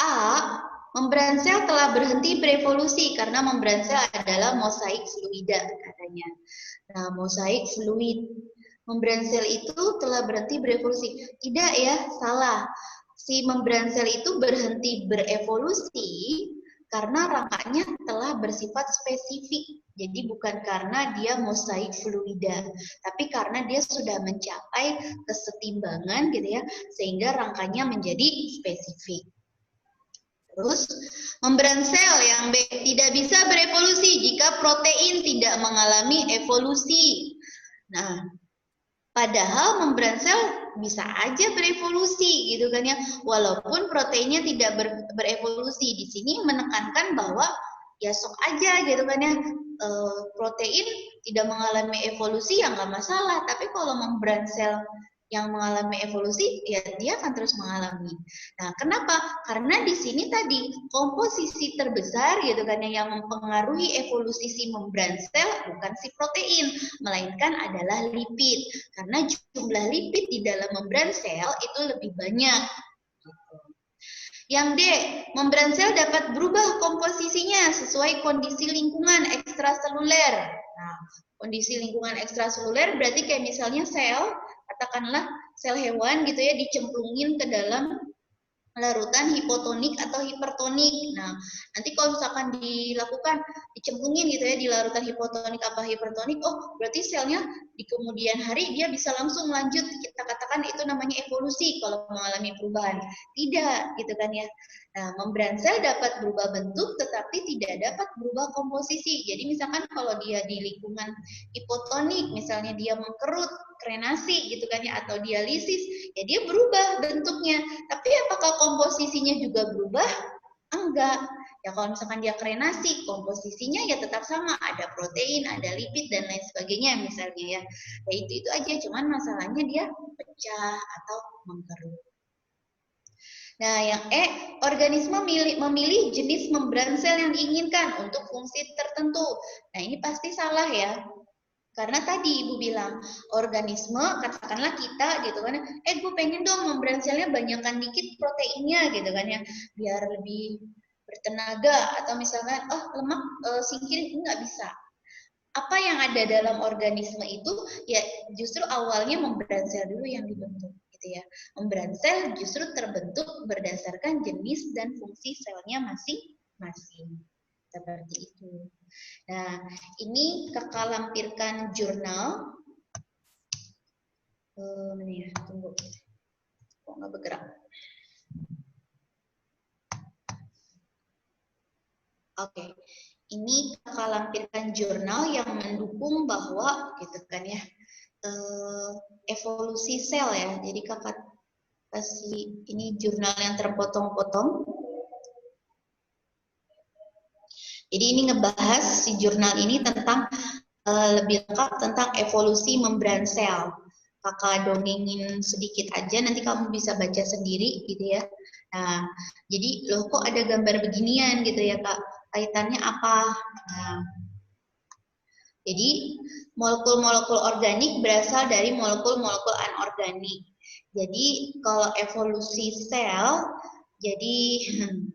A, membran sel telah berhenti berevolusi karena membran sel adalah mosaik fluida katanya. Nah, mosaik fluid. Membran sel itu telah berhenti berevolusi. Tidak ya, salah. Si membran sel itu berhenti berevolusi karena rangkanya telah telah bersifat spesifik. Jadi bukan karena dia mosaik fluida, tapi karena dia sudah mencapai kesetimbangan gitu ya, sehingga rangkanya menjadi spesifik. Terus, membran sel yang B tidak bisa berevolusi jika protein tidak mengalami evolusi. Nah, padahal membran sel bisa aja berevolusi gitu kan ya, walaupun proteinnya tidak berevolusi. Di sini menekankan bahwa ya sok aja gitu kan ya, protein tidak mengalami evolusi ya nggak masalah, tapi kalau membran sel yang mengalami evolusi ya dia akan terus mengalami. Nah, kenapa? Karena di sini tadi komposisi terbesar gitu kan yang mempengaruhi evolusi si membran sel bukan si protein, melainkan adalah lipid. Karena jumlah lipid di dalam membran sel itu lebih banyak. Yang D, membran sel dapat berubah komposisinya sesuai kondisi lingkungan ekstraseluler. Nah, kondisi lingkungan ekstraseluler berarti kayak misalnya sel, katakanlah sel hewan gitu ya, dicemplungin ke dalam larutan hipotonik atau hipertonik. Nah, nanti kalau misalkan dilakukan dicemplungin gitu ya di larutan hipotonik apa hipertonik, oh berarti selnya di kemudian hari dia bisa langsung lanjut, kita katakan itu namanya evolusi kalau mengalami perubahan. Tidak, gitu kan ya. Nah, membran sel dapat berubah bentuk tetapi tidak dapat berubah komposisi. Jadi misalkan kalau dia di lingkungan hipotonik, misalnya dia mengkerut, krenasi gitu kan ya, atau dialisis, ya dia berubah bentuknya. Tapi apakah komposisinya juga berubah? Enggak. Ya kalau misalkan dia krenasi, komposisinya ya tetap sama, ada protein, ada lipid dan lain sebagainya misalnya ya. Ya itu aja, cuman masalahnya dia pecah atau mengkerut. Nah, yang E, organisme memilih jenis membran sel yang diinginkan untuk fungsi tertentu. Nah, ini pasti salah ya. Karena tadi Ibu bilang, organisme, katakanlah kita gitu kan, gue pengen dong membran selnya banyakkan dikit proteinnya gitu kan ya, biar lebih bertenaga, atau misalkan, lemak singkirin, nggak bisa. Apa yang ada dalam organisme itu, ya justru awalnya membran sel dulu yang dibentuk. Gitu ya. Membran sel justru terbentuk berdasarkan jenis dan fungsi selnya masing-masing. Seperti itu. Nah, ini kakak lampirkan jurnal. Mana ya? Tunggu. Kok nggak bergerak? Oke. Ini kakak lampirkan jurnal yang mendukung bahwa, gitu kan ya, evolusi sel ya. Jadi kakak kasih ini jurnal yang terpotong-potong. Jadi ini ngebahas si jurnal ini tentang lebih lengkap tentang evolusi membran sel. Kakak dongengin sedikit aja, nanti kamu bisa baca sendiri gitu ya. Nah, jadi loh kok ada gambar beginian gitu ya Kak, kaitannya apa? Nah, jadi molekul-molekul organik berasal dari molekul-molekul anorganik. Jadi kalau evolusi sel, jadi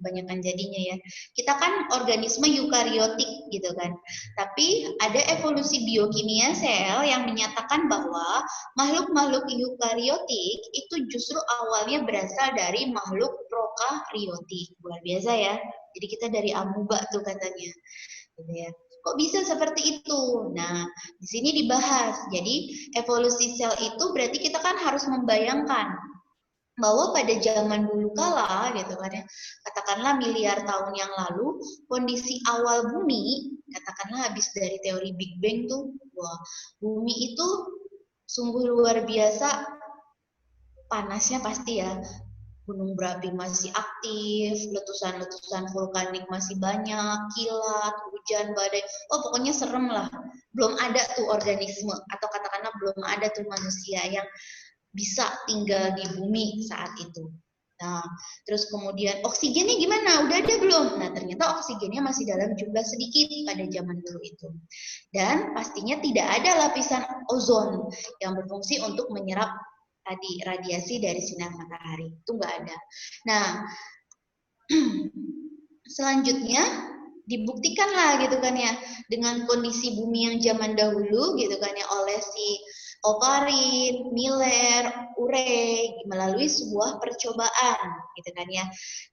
banyakkan jadinya ya. Kita kan organisme eukariotik gitu kan. Tapi ada evolusi biokimia sel yang menyatakan bahwa makhluk-makhluk eukariotik itu justru awalnya berasal dari makhluk prokaryotik. Luar biasa ya. Jadi kita dari amuba tuh katanya. Gitu ya. Kok bisa seperti itu? Nah, di sini dibahas. Jadi evolusi sel itu berarti kita kan harus membayangkan bahwa pada zaman dulu kala gitu kan ya, katakanlah miliar tahun yang lalu, kondisi awal bumi, katakanlah habis dari teori Big Bang tuh, wah, bumi itu sungguh luar biasa panasnya pasti ya. Gunung berapi masih aktif, letusan-letusan vulkanik masih banyak, kilat, hujan, badai, pokoknya serem lah. Belum ada tuh organisme, atau katakanlah belum ada tuh manusia yang bisa tinggal di bumi saat itu. Nah, terus kemudian oksigennya gimana? Udah ada belum? Nah, ternyata oksigennya masih dalam jumlah sedikit pada zaman dulu itu. Dan pastinya tidak ada lapisan ozon yang berfungsi untuk menyerap tadi radiasi dari sinar matahari. Itu nggak ada. Nah, selanjutnya dibuktikanlah gitu kan ya, dengan kondisi bumi yang zaman dahulu gitu kan ya, oleh si Oparin, Miller, Urey melalui sebuah percobaan, gitu kan ya.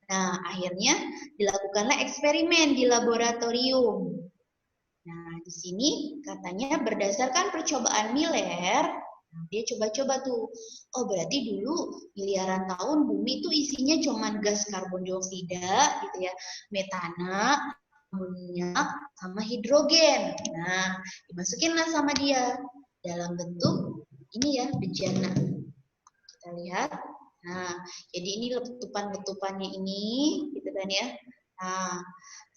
Nah, akhirnya dilakukanlah eksperimen di laboratorium. Nah, di sini katanya berdasarkan percobaan Miller, dia coba-coba tuh. Oh, berarti dulu miliaran tahun bumi itu isinya cuman gas karbon dioksida, gitu ya, metana, amonia, sama hidrogen. Nah, dimasukinlah sama dia dalam bentuk ini ya, bejana. Kita lihat. Nah, jadi ini letupan-letupannya ini, gitu kan ya. Nah,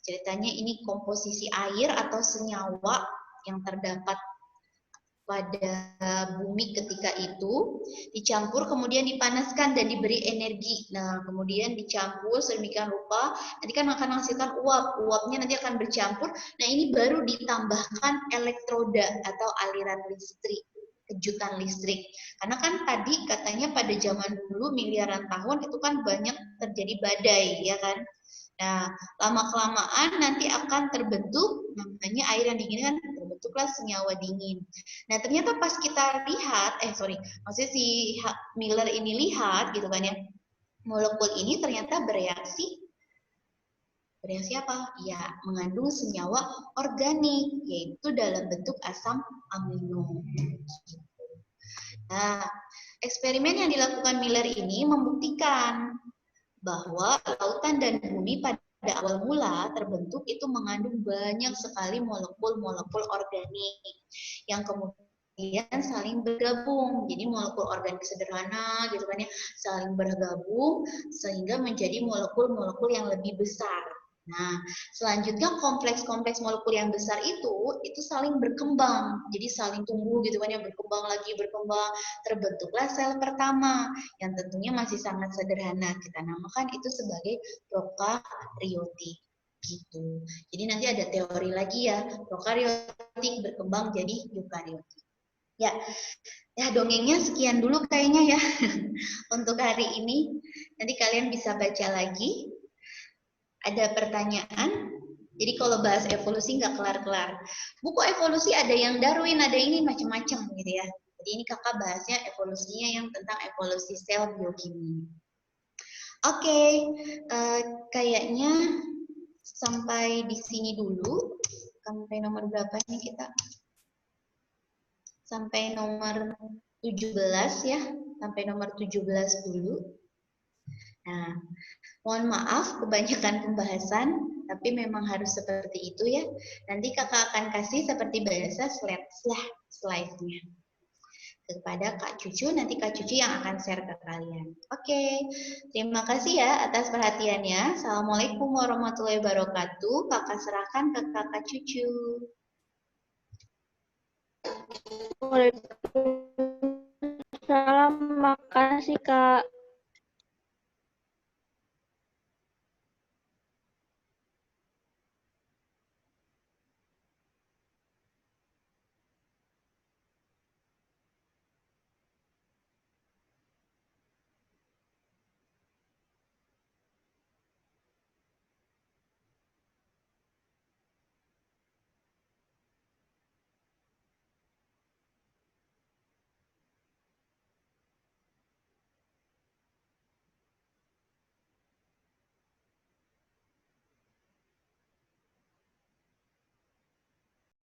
ceritanya ini komposisi air atau senyawa yang terdapat pada bumi ketika itu dicampur kemudian dipanaskan dan diberi energi. Nah, kemudian dicampur sedemikian rupa nanti kan akan menghasilkan uap. Uapnya nanti akan bercampur. Nah, ini baru ditambahkan elektroda atau aliran listrik, kejutan listrik. Karena kan tadi katanya pada zaman dulu miliaran tahun itu kan banyak terjadi badai, ya kan? Nah, lama-kelamaan nanti akan terbentuk namanya air yang dingin kan terbentuklah senyawa dingin. Nah, ternyata pas kita lihat, maksudnya si Miller ini lihat gitu kan ya, molekul ini ternyata bereaksi apa? Ya, mengandung senyawa organik, yaitu dalam bentuk asam amino. Nah, eksperimen yang dilakukan Miller ini membuktikan bahwa lautan dan bumi pada awal mula terbentuk itu mengandung banyak sekali molekul-molekul organik yang kemudian saling bergabung. Jadi molekul organik sederhana gitu kan ya, saling bergabung sehingga menjadi molekul-molekul yang lebih besar. Nah, selanjutnya kompleks-kompleks molekul yang besar itu saling berkembang. Jadi saling tumbuh gitu kan ya, berkembang lagi, terbentuklah sel pertama yang tentunya masih sangat sederhana. Kita namakan itu sebagai prokariotik gitu. Jadi nanti ada teori lagi ya, prokariotik berkembang jadi eukariotik. Ya, dongengnya sekian dulu kayaknya ya untuk hari ini. Nanti kalian bisa baca lagi. Ada pertanyaan? Jadi kalau bahas evolusi nggak kelar-kelar. Buku evolusi ada yang Darwin, ada ini macam-macam gitu ya. Jadi ini kakak bahasnya evolusinya yang tentang evolusi sel biokimia. Oke, kayaknya sampai di sini dulu. Sampai nomor berapa nih kita? Sampai nomor 17 ya. Sampai nomor 17 dulu. Nah, mohon maaf kebanyakan pembahasan, tapi memang harus seperti itu ya. Nanti kakak akan kasih seperti biasa slide-nya kepada Kak Cucu, nanti Kak Cucu yang akan share ke kalian. Oke, terima kasih ya atas perhatiannya. Assalamualaikum warahmatullahi wabarakatuh. Kakak serahkan ke Kakak Cucu. Waalaikumsalam, makasih Kak.